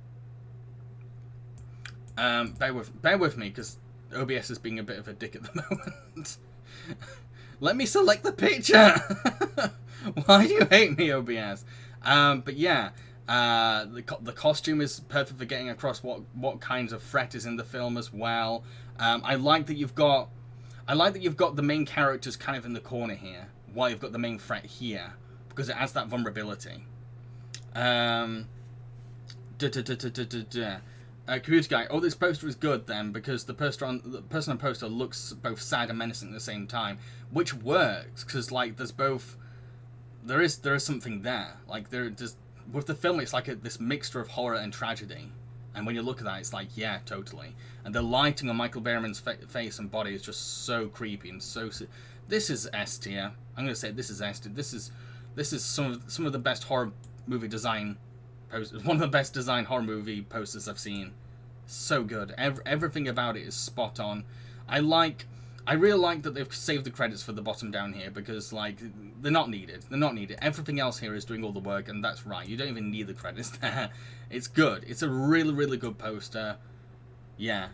Bear with me, because OBS is being a bit of a dick at the moment. Let me select the picture. Why do you hate me, OBS? But yeah, the costume is perfect for getting across what kinds of threat is in the film as well. I like that you've got the main characters kind of in the corner here, while you've got the main threat here, because it adds that vulnerability. Computer guy, oh, this poster is good then, because the person on poster looks both sad and menacing at the same time, which works, because like there is something there. Like with the film, it's like this mixture of horror and tragedy, and when you look at that, it's like, yeah, totally. And the lighting on Michael Berryman's face and body is just so creepy and so. This is S tier. I'm gonna say this is S tier. This is some of the best horror movie design. One of the best designed horror movie posters I've seen. So good. Everything about it is spot on. I really like that they've saved the credits for the bottom down here, because like they're not needed. Everything else here is doing all the work, and that's right. You don't even need the credits there. It's good. It's a really good poster. Yeah.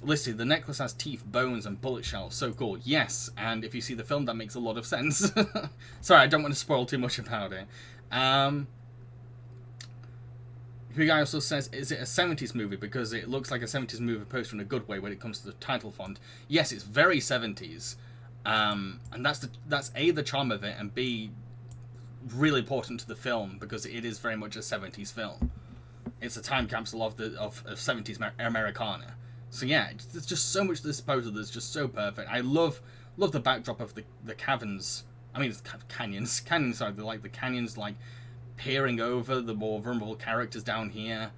Let's see. The necklace has teeth, bones, and bullet shells. So cool. Yes. And if you see the film, that makes a lot of sense. Sorry, I don't want to spoil too much about it. The guy also says, is it a 70s movie? Because it looks like a 70s movie poster in a good way when it comes to the title font. Yes, it's very 70s. And that's A, the charm of it, and B, really important to the film, because it is very much a 70s film. It's a time capsule of 70s Americana. So yeah, there's just so much to this poster that's just so perfect. I love the backdrop of the caverns. I mean, it's canyons. Canyons, sorry, they're like the canyons, like, peering over the more vulnerable characters down here.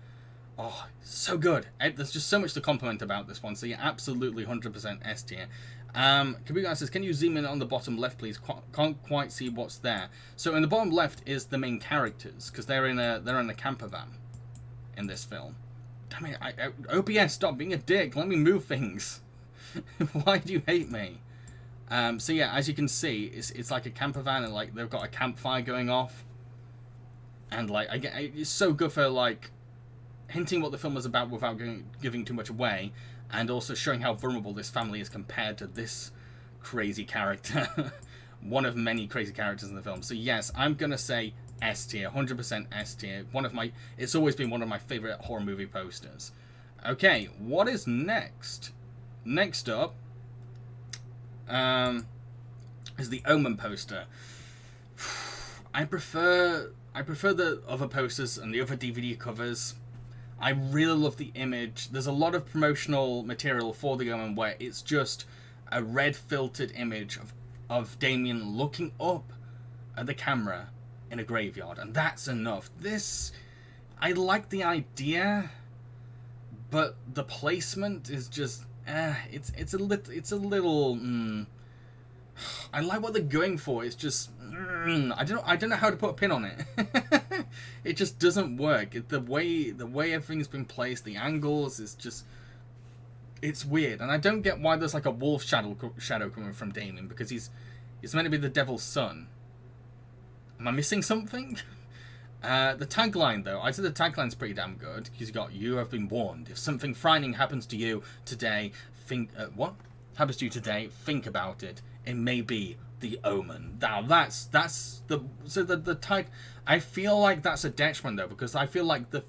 Oh, so good. There's just so much to compliment about this one. So yeah, absolutely 100% S tier. Kabuga says, can you zoom in on the bottom left, please? Can't quite see what's there. So in the bottom left is the main characters, because they're in a camper van in this film. Damn it, OBS, stop being a dick. Let me move things. Why do you hate me? So yeah, as you can see, it's like a camper van, and like they've got a campfire going off, and like it's so good for like hinting what the film is about without giving too much away, and also showing how vulnerable this family is compared to this crazy character. One of many crazy characters in the film. So yes, I'm gonna say S tier, 100% S tier. It's always been one of my favorite horror movie posters. Okay, what is next? Next up is the Omen poster. I prefer the other posters and the other DVD covers. I really love the image. There's a lot of promotional material for the Omen where it's just a red filtered image of Damien looking up at the camera in a graveyard, and that's enough. I like the idea, but the placement is just it's a little I like what they're going for. It's just I don't know how to put a pin on it. It just doesn't work. The way everything's been placed, the angles, it's weird, and I don't get why there's like a wolf shadow coming from Damien, because he's meant to be the devil's son. Am I missing something? The tagline, though, I said the tagline's pretty damn good, because you have been warned. If something frightening happens to you today, think about it. It may be the Omen. Now that's the tag. I feel like that's a detriment though, because I feel like the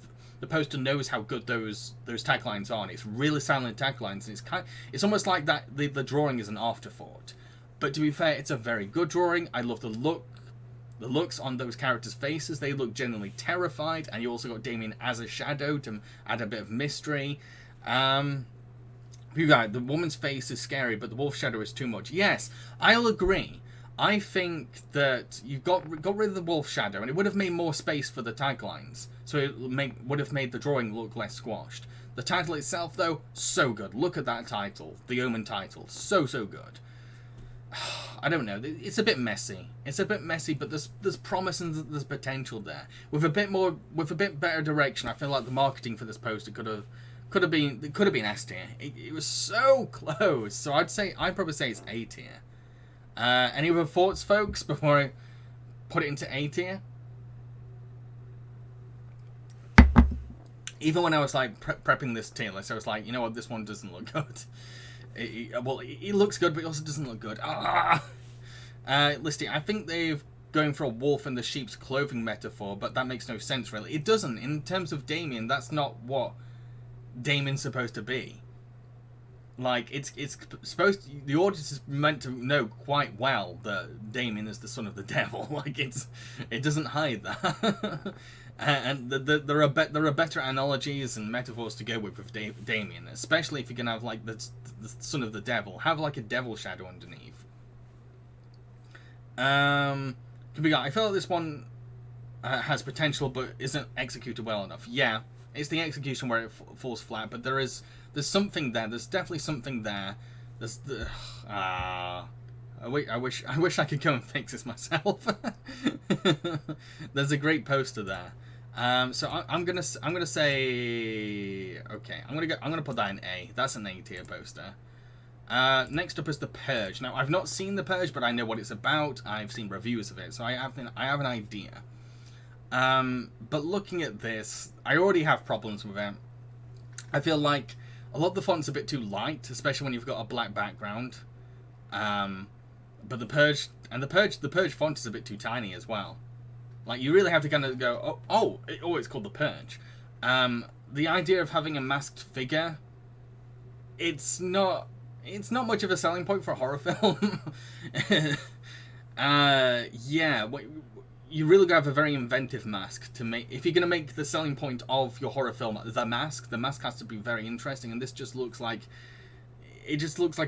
poster knows how good those taglines are, and it's really silent taglines, and it's almost like that the drawing is an afterthought. But to be fair, it's a very good drawing. I love the looks on those characters' faces. They look genuinely terrified, and you also got Damien as a shadow to add a bit of mystery. The woman's face is scary, but the wolf shadow is too much. Yes, I'll agree. I think that you got rid of the wolf shadow, and it would have made more space for the taglines, so it would have made the drawing look less squashed. The title itself, though, so good. Look at that title, the Omen title, so good. I don't know. It's a bit messy. It's a bit messy, but there's promise and there's potential there. With a bit better direction, I feel like the marketing for this poster could have been S tier. It was so close. So I'd probably say it's A tier. Any other thoughts, folks, before I put it into A tier? Even when I was like prepping this tier list, I was like, you know what, this one doesn't look good. It looks good, but it also doesn't look good. Listy, I think they've going for a wolf in the sheep's clothing metaphor, but that makes no sense really. It doesn't. In terms of Damien, that's not what Damien's supposed to be. Like, it's supposed to, the audience is meant to know quite well that Damien is the son of the devil. Like, it doesn't hide that. And there are better analogies and metaphors to go with Damien, especially if you're gonna have like the son of the devil. Have like a devil shadow underneath. I feel like this one has potential but isn't executed well enough. Yeah, it's the execution where it falls flat, but there's something there. There's definitely something there. I wish I could go and fix this myself. There's a great poster there. So I'm gonna say okay. I'm gonna put that in A. That's an A tier poster. Next up is The Purge. Now I've not seen The Purge, but I know what it's about. I've seen reviews of it, so I have an idea. But looking at this, I already have problems with it. I feel like a lot of the font's a bit too light, especially when you've got a black background. But the Purge font is a bit too tiny as well. Like, you really have to kind of go, it's called The Purge. The idea of having a masked figure, it's not much of a selling point for a horror film. Yeah, you really gotta have a very inventive mask to make. If you're gonna make the selling point of your horror film the mask has to be very interesting. And this just looks like a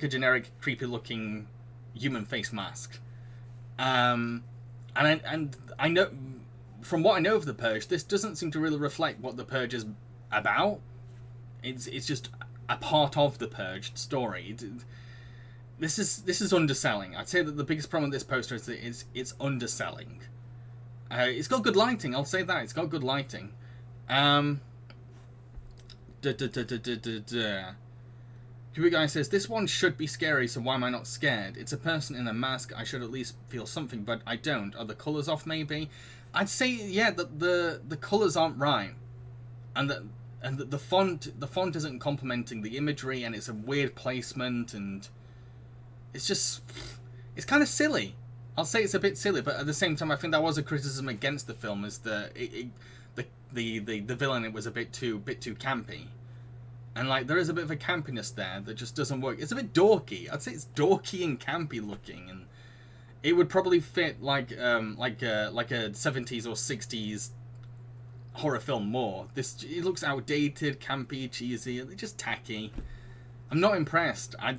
generic, creepy-looking human face mask. And I know, from what I know of The Purge, this doesn't seem to really reflect what The Purge is about. It's just a part of the Purge story. This is underselling. I'd say that the biggest problem with this poster is that it's underselling. It's got good lighting. I'll say that it's got good lighting. Cuba Guy says, this one should be scary, so why am I not scared? It's a person in a mask. I should at least feel something, but I don't. Are the colours off, maybe? I'd say, yeah, the colours aren't right. And the font isn't complementing the imagery, and it's a weird placement, and it's kind of silly. I'll say it's a bit silly, but at the same time, I think that was a criticism against the film, is that the villain, it was a bit too campy. And like, there is a bit of a campiness there that just doesn't work. It's a bit dorky. I'd say it's dorky and campy looking, and it would probably fit like a 70s or 60s horror film more. It looks outdated, campy, cheesy, just tacky. I'm not impressed. Here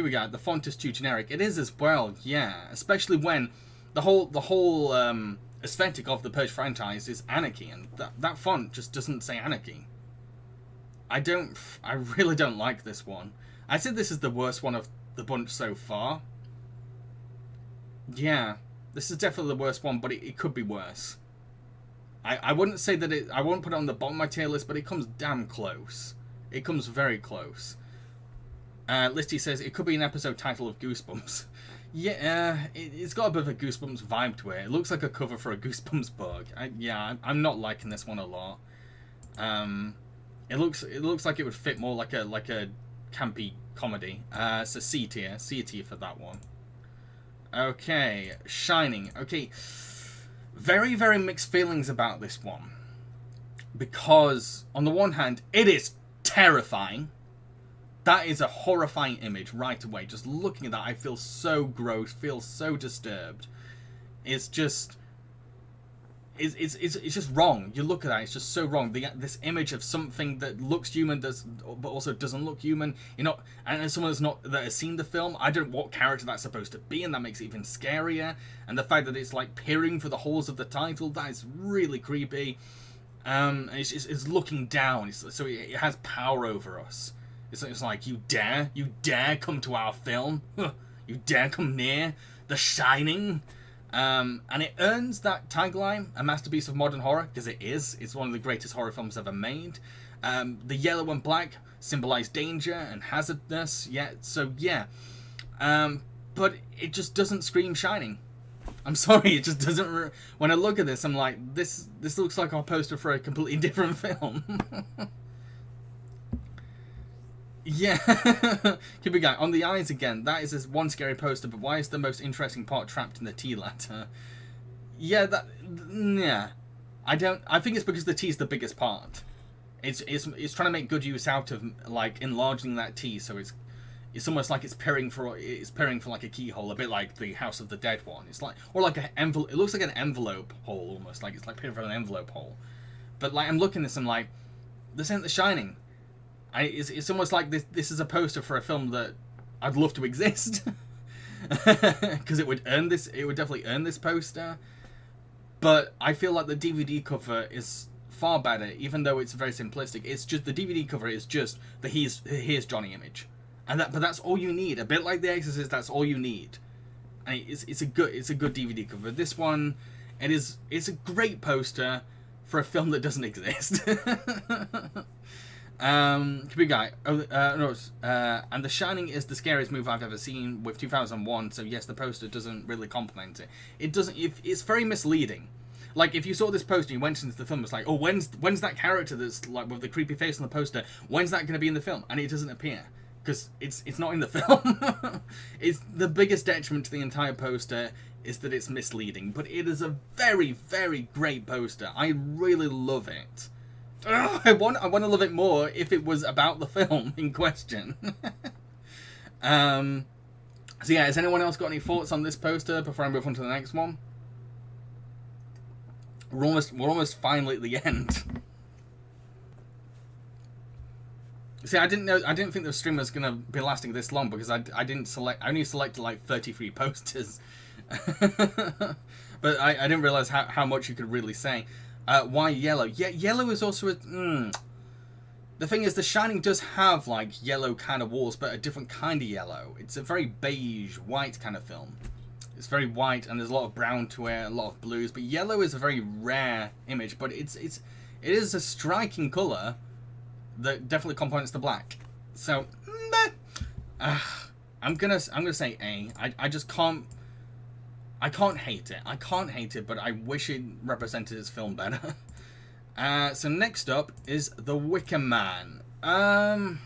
we go. The font is too generic. It is as well, yeah. Especially when the whole aesthetic of the Purge franchise is anarchy, and that font just doesn't say anarchy. I really don't like this one. I said this is the worst one of the bunch so far. Yeah, this is definitely the worst one, but it could be worse. I wouldn't say that I won't put it on the bottom of my tier list, but it comes damn close. It comes very close. Listy says it could be an episode title of Goosebumps. Yeah, it's got a bit of a Goosebumps vibe to it. It looks like a cover for a Goosebumps book. I'm not liking this one a lot. It looks like it would fit more like a campy comedy. So C tier for that one. Okay, Shining. Okay, very, very mixed feelings about this one, because on the one hand, it is terrifying. That is a horrifying image right away. Just looking at that, I feel so gross, feel so disturbed. It's just wrong. You look at that, it's just so wrong. This image of something that looks human, but also doesn't look human. You know, and as someone that has seen the film, I don't know what character that's supposed to be, and that makes it even scarier. And the fact that it's like peering through the holes of the title, that is really creepy. It's looking down, so it has power over us. It's like, you dare come to our film? You dare come near The Shining? And it earns that tagline, a masterpiece of modern horror, because it is. It's one of the greatest horror films ever made. The yellow and black symbolize danger and hazardness. Yeah, so yeah. But it just doesn't scream Shining. I'm sorry, it just doesn't. When I look at this, I'm like, this looks like our poster for a completely different film. Yeah. Keep it going. On the eyes again, that is this one scary poster, but why is the most interesting part trapped in the T letter? Yeah, yeah. I think it's because the T is the biggest part. It's trying to make good use out of, like, enlarging that T, so it's almost like it's peering for like a keyhole, a bit like the House of the Dead one. It's like, or like an envelope. It looks like an envelope hole almost, like it's like peering for an envelope hole. But like, I'm looking at this, I'm like, this ain't The Shining. It's almost like this is a poster for a film that I'd love to exist, because it would earn this. It would definitely earn this poster. But I feel like the DVD cover is far better, even though it's very simplistic. It's just the DVD cover is just the here's Johnny image, but that's all you need. A bit like The Exorcist, that's all you need. And it's a good DVD cover. This one, it's a great poster for a film that doesn't exist. Big guy. And The Shining is the scariest movie I've ever seen, with 2001. So yes, the poster doesn't really compliment it. It doesn't. It's very misleading. Like, if you saw this poster, and you went into the film, it's like, oh, when's that character that's like with the creepy face on the poster? When's that going to be in the film? And it doesn't appear because it's not in the film. It's the biggest detriment to the entire poster is that it's misleading, but it is a very, very great poster. I really love it. I want to love it more if it was about the film in question. So yeah, has anyone else got any thoughts on this poster before I move on to the next one? We're almost finally at the end. See, I didn't think the stream was gonna be lasting this long because I only selected like 33 posters. But I didn't realize how much you could really say. Why yellow? Yeah, yellow is also the thing is, The Shining does have like yellow kind of walls, but a different kind of yellow. It's a very beige, white kind of film. It's very white, and there's a lot of brown to it, a lot of blues. But yellow is a very rare image, but it is a striking color that definitely complements the black. So, I'm gonna say A. I just can't. I can't hate it. I can't hate it, but I wish it represented its film better. So next up is The Wicker Man. I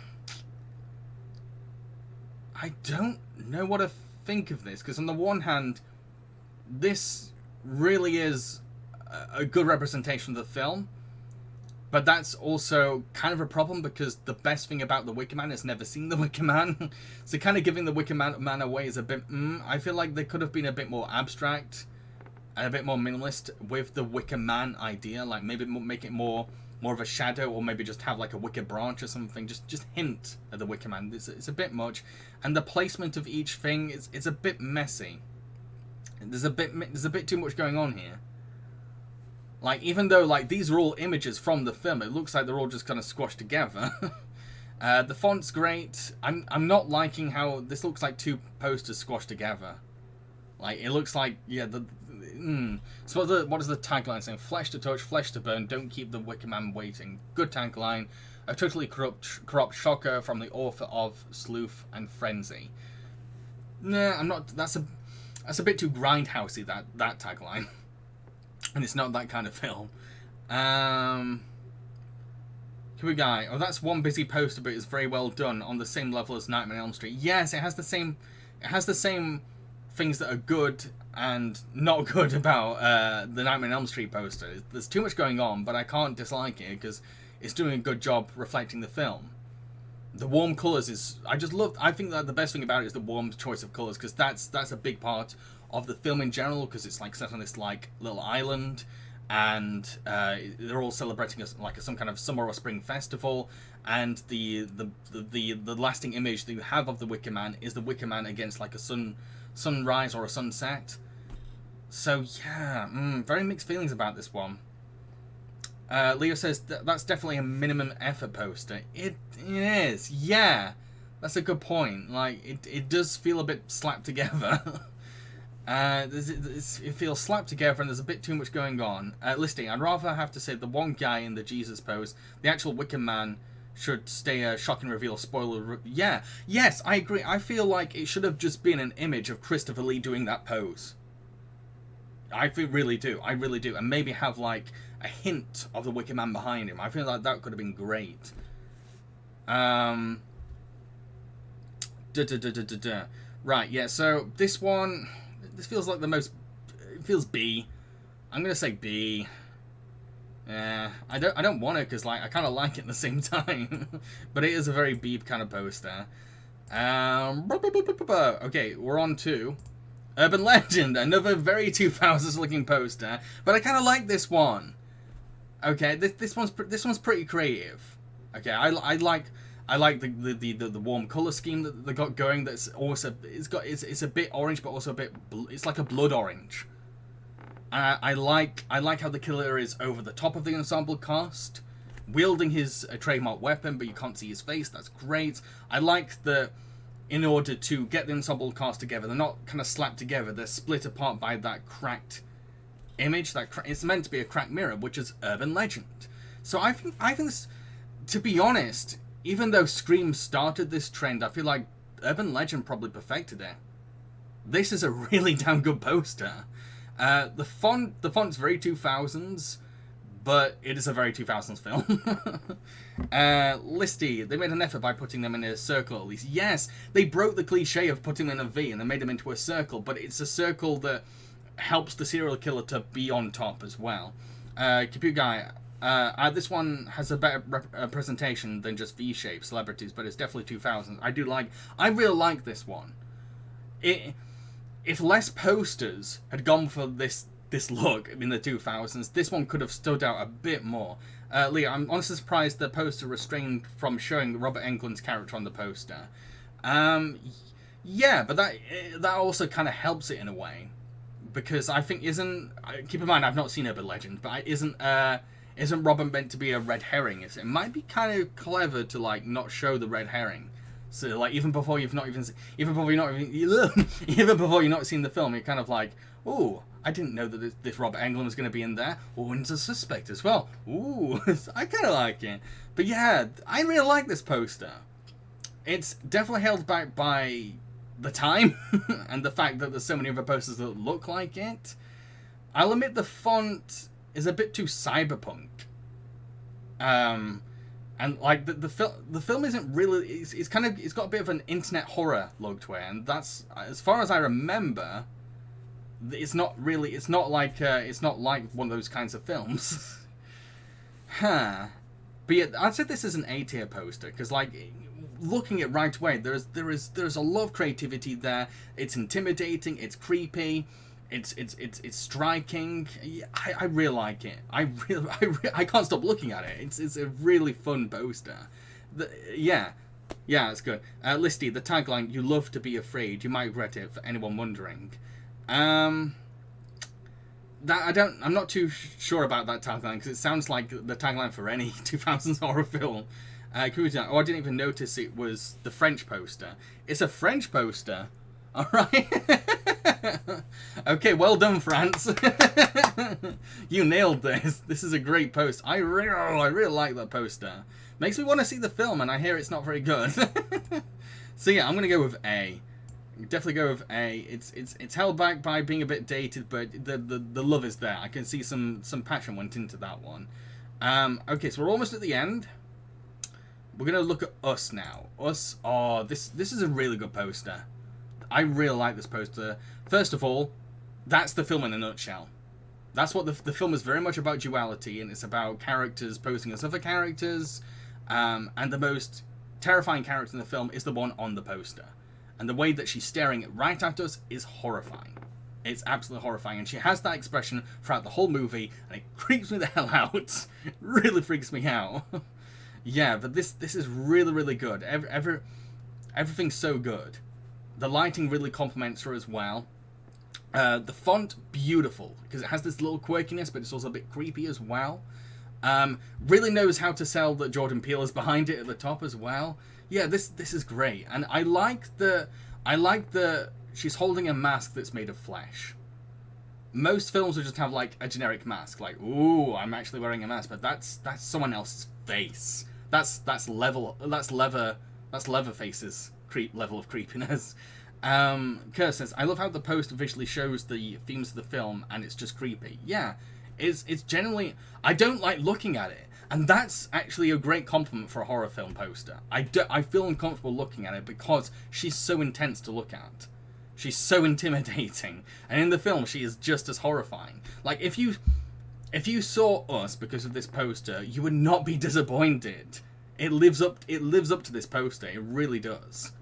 don't know what to think of this, because on the one hand, this really is a good representation of the film, but that's also kind of a problem because the best thing about The Wicker Man is never seen The Wicker Man. So kind of giving The Wicker Man away is a bit... I feel like they could have been a bit more abstract and a bit more minimalist with the Wicker Man idea. Like maybe make it more of a shadow, or maybe just have like a wicker branch or something. Just hint at the Wicker Man. It's a bit much. And the placement of each thing, it's a bit messy. There's a bit too much going on here. Like, even though, like, these are all images from the film, it looks like they're all just kind of squashed together. The font's great. I'm not liking how this looks like two posters squashed together. Like, it looks like, yeah, So what is the tagline saying? Flesh to touch, flesh to burn, don't keep the Wicker Man waiting. Good tagline. A totally corrupt shocker from the author of Sleuth and Frenzy. Nah, I'm not... That's a bit too grindhousey, that tagline. And it's not that kind of film. Here we go. Oh, that's one busy poster, but it's very well done on the same level as Nightmare on Elm Street. Yes, it has the same things that are good and not good about the Nightmare on Elm Street poster. There's too much going on, but I can't dislike it because it's doing a good job reflecting the film. The warm colours is... I think that the best thing about it is the warm choice of colours, because that's a big part of the film in general, because it's like set on this like little island, and they're all celebrating some kind of summer or spring festival, and the lasting image that you have of the Wicker Man is the Wicker Man against like a sunrise or a sunset. So yeah, very mixed feelings about this one. Leo says that's definitely a minimum effort poster. It is, yeah. That's a good point. Like, it does feel a bit slapped together. It feels slapped together and there's a bit too much going on. Listing, I'd rather have to say the one guy in the Jesus pose, the actual Wicker Man, should stay a shocking reveal, spoiler. Yeah, yes, I agree. I feel like it should have just been an image of Christopher Lee doing that pose. I really do. I really do. And maybe have, like, a hint of the Wicker Man behind him. I feel like that could have been great. Right, yeah, so this one, this feels like the most, it feels B. I'm gonna say B. Yeah, I don't want it because, like, I kind of like it at the same time. But it is a very B kind of poster. Okay, we're on to Urban Legend, another very 2000s looking poster. But I kind of like this one. Okay, this one's pretty creative. Okay, I like the warm color scheme that they got going. That's also it's a bit orange, but also a bit it's like a blood orange. I like how the killer is over the top of the ensemble cast, wielding his trademark weapon, but you can't see his face. That's great. I like that. In order to get the ensemble cast together, they're not kind of slapped together. They're split apart by that cracked image. It's meant to be a cracked mirror, which is Urban Legend. So I think this, to be honest, even though Scream started this trend, I feel like Urban Legend probably perfected it. This is a really damn good poster. The font's very 2000s, but it is a very 2000s film. Listy, they made an effort by putting them in a circle at least. Yes, they broke the cliche of putting them in a V and they made them into a circle, but it's a circle that helps the serial killer to be on top as well. Computer Guy, this one has a better presentation than just V-shaped celebrities, but it's definitely 2000s. I really like this one. If less posters had gone for this look in the 2000s, this one could have stood out a bit more. Leah, I'm honestly surprised the poster restrained from showing Robert Englund's character on the poster. Yeah, but that also kind of helps it in a way, because I think keep in mind I've not seen Urban Legend, but isn't Robert meant to be a red herring? It might be kind of clever to, like, not show the red herring. So, like, even before you've not seen the film, you're kind of like, ooh, I didn't know that this Robert Englund was going to be in there. Oh, and it's a suspect as well. Ooh, I kind of like it. But yeah, I really like this poster. It's definitely held back by the time and the fact that there's so many other posters that look like it. I'll admit the font is a bit too cyberpunk. And, like, the film isn't really, it's got a bit of an internet horror look to it, and that's, as far as I remember, it's not like one of those kinds of films. Huh. But yeah, I'd say this is an A tier poster, because, like, looking at it right away, there's a lot of creativity there. It's intimidating, it's creepy, it's striking. I really like it. I can't stop looking at it. It's a really fun poster. Yeah, it's good. Listy, the tagline, "You love to be afraid. You might regret it." For anyone wondering, I'm not too sure about that tagline, because it sounds like the tagline for any 2000s horror film. I didn't even notice it was the French poster. It's a French poster. All right. Okay, well done, France. You nailed this. This is a great post. I really like that poster. Makes me want to see the film, and I hear it's not very good. So yeah, I'm gonna go with A. Definitely go with A. It's held back by being a bit dated, but the love is there. I can see some passion went into that one. Okay, so we're almost at the end. We're gonna look at Us now. Us. Oh, this is a really good poster. I really like this poster. First of all, that's the film in a nutshell. That's what the film is very much about, duality, and it's about characters posing as other characters. And the most terrifying character in the film is the one on the poster. And the way that she's staring right at us is horrifying. It's absolutely horrifying. And she has that expression throughout the whole movie, and it creeps me the hell out. It really freaks me out. Yeah, but this is really, really good. Everything's so good. The lighting really complements her as well. The font, beautiful, because it has this little quirkiness, but it's also a bit creepy as well. Really knows how to sell that Jordan Peele is behind it at the top as well. Yeah, this is great, and I like the she's holding a mask that's made of flesh. Most films will just have like a generic mask, like, ooh, I'm actually wearing a mask, but that's someone else's face. That's Leatherface's level of creepiness. Kerr says, I love how the poster visually shows the themes of the film, and it's just creepy. Yeah, it's generally, I don't like looking at it, and that's actually a great compliment for a horror film poster. I feel uncomfortable looking at it because she's so intense to look at. She's so intimidating, and in the film she is just as horrifying. Like, if you saw Us because of this poster, you would not be disappointed. It lives up to this poster. It really does.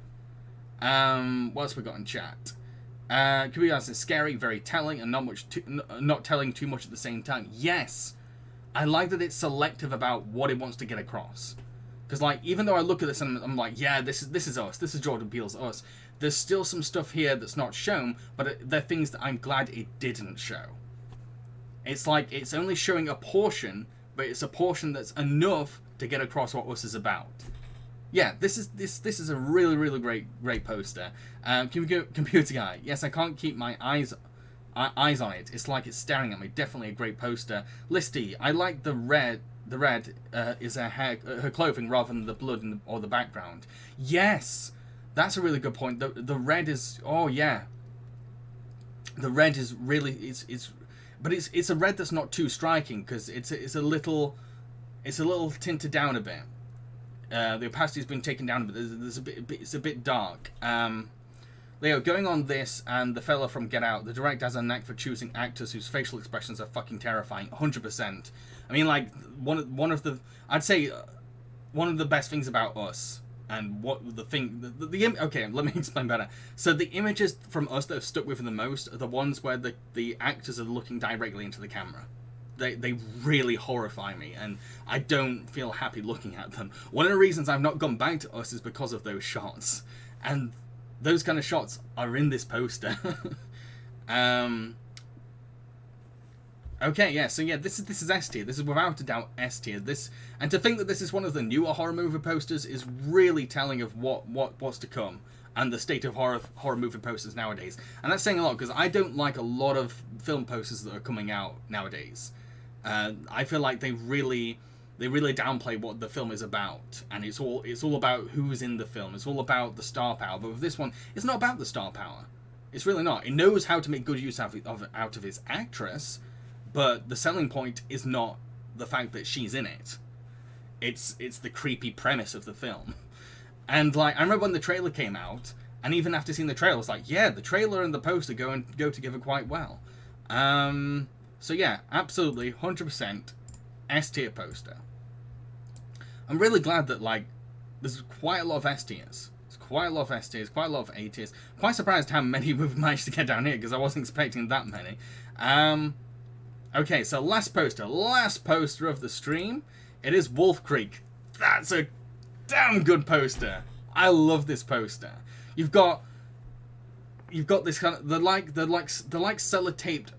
What else we got in chat? Kubias is scary, very telling, and not telling too much at the same time. Yes, I like that it's selective about what it wants to get across. Because, like, even though I look at this and I'm like, yeah, this is Us. This is Jordan Peele's Us. There's still some stuff here that's not shown, but they're things that I'm glad it didn't show. It's like it's only showing a portion, but it's a portion that's enough to get across what Us is about. Yeah, this is a really great poster. Computer guy, yes, I can't keep my eyes on it. It's like it's staring at me. Definitely a great poster. Listy, I like the red. The red is her clothing rather than the blood or the background. Yes, that's a really good point. The red is, oh yeah. The red is really but it's a red that's not too striking because it's a little tinted down a bit. The opacity's been taken down a bit. It's a bit dark. Leo, going on this and the fella from Get Out, the director has a knack for choosing actors whose facial expressions are fucking terrifying. 100%. I mean, like, one of the best things about Us, and what the thing, okay, let me explain better. So the images from Us that have stuck with me the most are the ones where the actors are looking directly into the camera. They really horrify me, and I don't feel happy looking at them. One of the reasons I've not gone back to Us is because of those shots, and those kind of shots are in this poster. Okay, yeah, so yeah, this is S tier. This is without a doubt S tier. And to think that this is one of the newer horror movie posters is really telling of what's to come and the state of horror movie posters nowadays. And that's saying a lot because I don't like a lot of film posters that are coming out nowadays. I feel like they really downplay what the film is about, and it's all about who's in the film. It's all about the star power. But with this one, it's not about the star power. It's really not. It knows how to make good use out of its actress. But the selling point is not the fact that she's in it. It's the creepy premise of the film. And like, I remember when the trailer came out, and even after seeing the trailer, I was like, yeah, the trailer and the poster go together quite well. So yeah, absolutely, 100% S tier poster. I'm really glad that like there's quite a lot of S tiers. There's quite a lot of S tiers, quite a lot of A tiers. Quite surprised how many we've managed to get down here because I wasn't expecting that many. Okay, so last poster of the stream. It is Wolf Creek. That's a damn good poster. I love this poster. You've got this kind of the sellotaped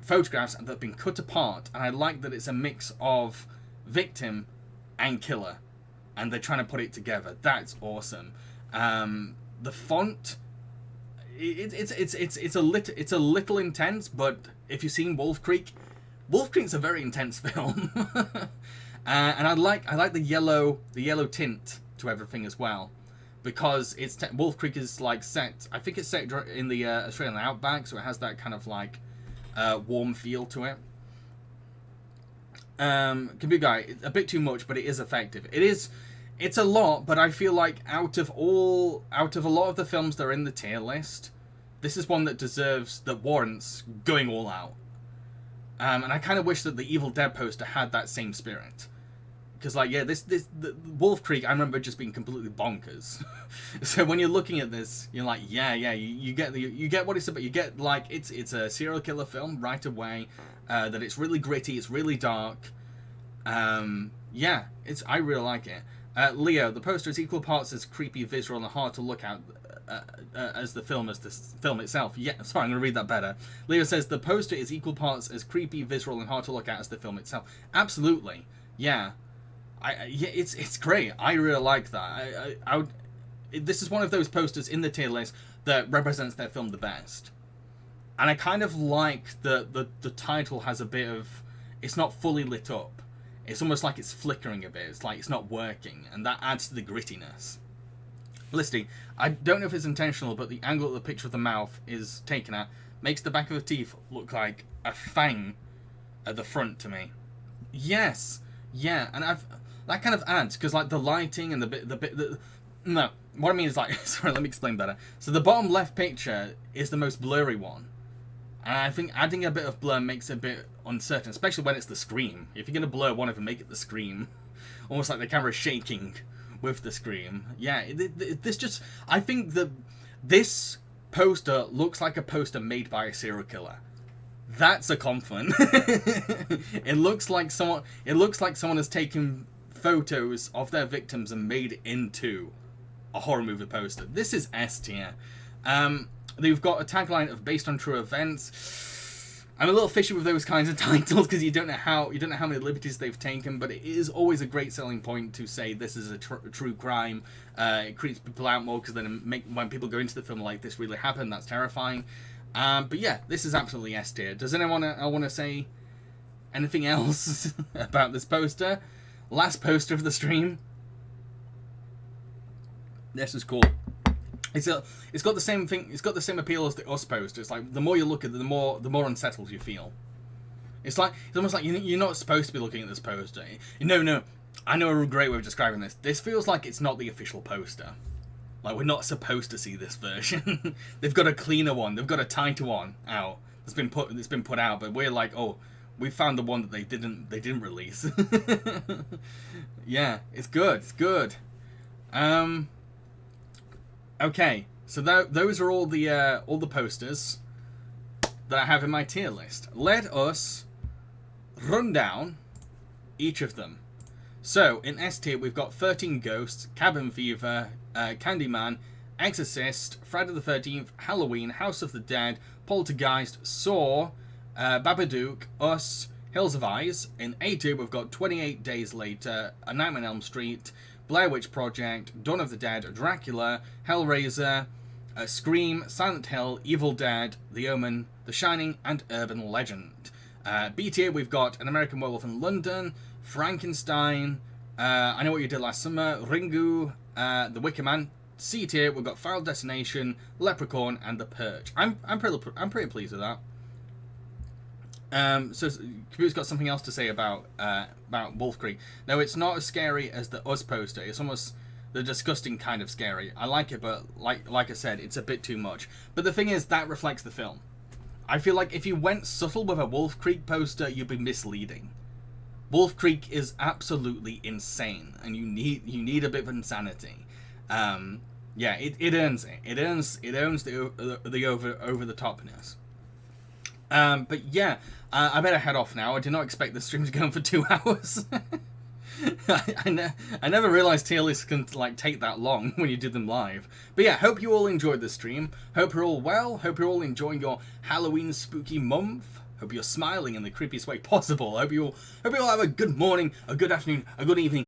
photographs that have been cut apart, and I like that it's a mix of victim and killer, and they're trying to put it together. That's awesome. The font. It's a little intense, but if you've seen Wolf Creek's a very intense film, and I like the yellow tint to everything as well, because Wolf Creek is like set. I think it's set in the Australian outback, so it has that kind of like warm feel to it. Computer guy, a bit too much, but it is effective. It's a lot, but I feel like out of a lot of the films that are in the tier list, this is one that warrants going all out. And I kind of wish that the Evil Dead poster had that same spirit. Because like, yeah, the Wolf Creek, I remember just being completely bonkers. So when you're looking at this, you're like, yeah, you get what it's about. You get like it's a serial killer film right away. That it's really gritty, it's really dark. Yeah, I really like it. Leo, the poster is equal parts as creepy, visual, and hard to look at as the film itself. Yeah, sorry, I'm gonna read that better. Leo says the poster is equal parts as creepy, visceral, and hard to look at as the film itself. Absolutely, yeah. Yeah, it's great. I really like that. This is one of those posters in the tier list that represents their film the best. And I kind of like the title has a bit of... It's not fully lit up. It's almost like it's flickering a bit. It's like it's not working. And that adds to the grittiness. Listy, I don't know if it's intentional, but the angle that the picture of the mouth is taken at makes the back of the teeth look like a fang at the front to me. Yes. Yeah, and that kind of adds, because like the lighting and no, what I mean is like, sorry, let me explain better. So the bottom left picture is the most blurry one. And I think adding a bit of blur makes it a bit uncertain, especially when it's the scream. If you're going to blur one of them, make it the scream. Almost like the camera's shaking with the scream. Yeah, this just... I think this poster looks like a poster made by a serial killer. That's a compliment. It looks like someone has taken photos of their victims and made it into a horror movie poster. This is S tier. They've got a tagline of based on true events. I'm a little fishy with those kinds of titles because you don't know how many liberties they've taken, but it is always a great selling point to say this is a true crime. It creeps people out more because then when people go into the film like this really happened, that's terrifying. But yeah, this is absolutely S tier. Does anyone want to say anything else about this poster? Last poster of the stream. This is cool. It's got the same thing. It's got the same appeal as the Us poster. It's like the more you look at it, the more unsettled you feel. It's almost like you're not supposed to be looking at this poster. No. I know a great way of describing this. This feels like it's not the official poster. Like we're not supposed to see this version. They've got a cleaner one. They've got a tighter one out. That's been put out. But we're like, oh, we found the one that they didn't release. Yeah, it's good. It's good. Okay, so those are all the posters that I have in my tier list. Let us run down each of them. So, in S tier, we've got 13 Ghosts, Cabin Fever, Candyman, Exorcist, Friday the 13th, Halloween, House of the Dead, Poltergeist, Saw, Babadook, Us, Hills of Eyes. In A tier, we've got 28 Days Later, A Nightmare on Elm Street, Blair Witch Project, Dawn of the Dead, Dracula, Hellraiser, Scream, Silent Hill, Evil Dead, The Omen, The Shining, and Urban Legend. B tier, we've got An American Werewolf in London, Frankenstein, I Know What You Did Last Summer, Ringu, The Wicker Man. C tier, we've got Final Destination, Leprechaun, and The Purge. I'm pretty pleased with that. So Computer's got something else to say about Wolf Creek. No, it's not as scary as the Us poster. It's almost the disgusting kind of scary. I like it, but like I said, it's a bit too much. But the thing is, that reflects the film. I feel like if you went subtle with a Wolf Creek poster, you'd be misleading. Wolf Creek is absolutely insane, and you need a bit of insanity. Yeah, it earns it. It earns the over the topness. But yeah, I better head off now. I did not expect the stream to go on for 2 hours. I never realized tier lists can take that long when you do them live. But yeah, hope you all enjoyed the stream. Hope you're all well. Hope you're all enjoying your Halloween spooky month. Hope you're smiling in the creepiest way possible. Hope you all have a good morning, a good afternoon, a good evening,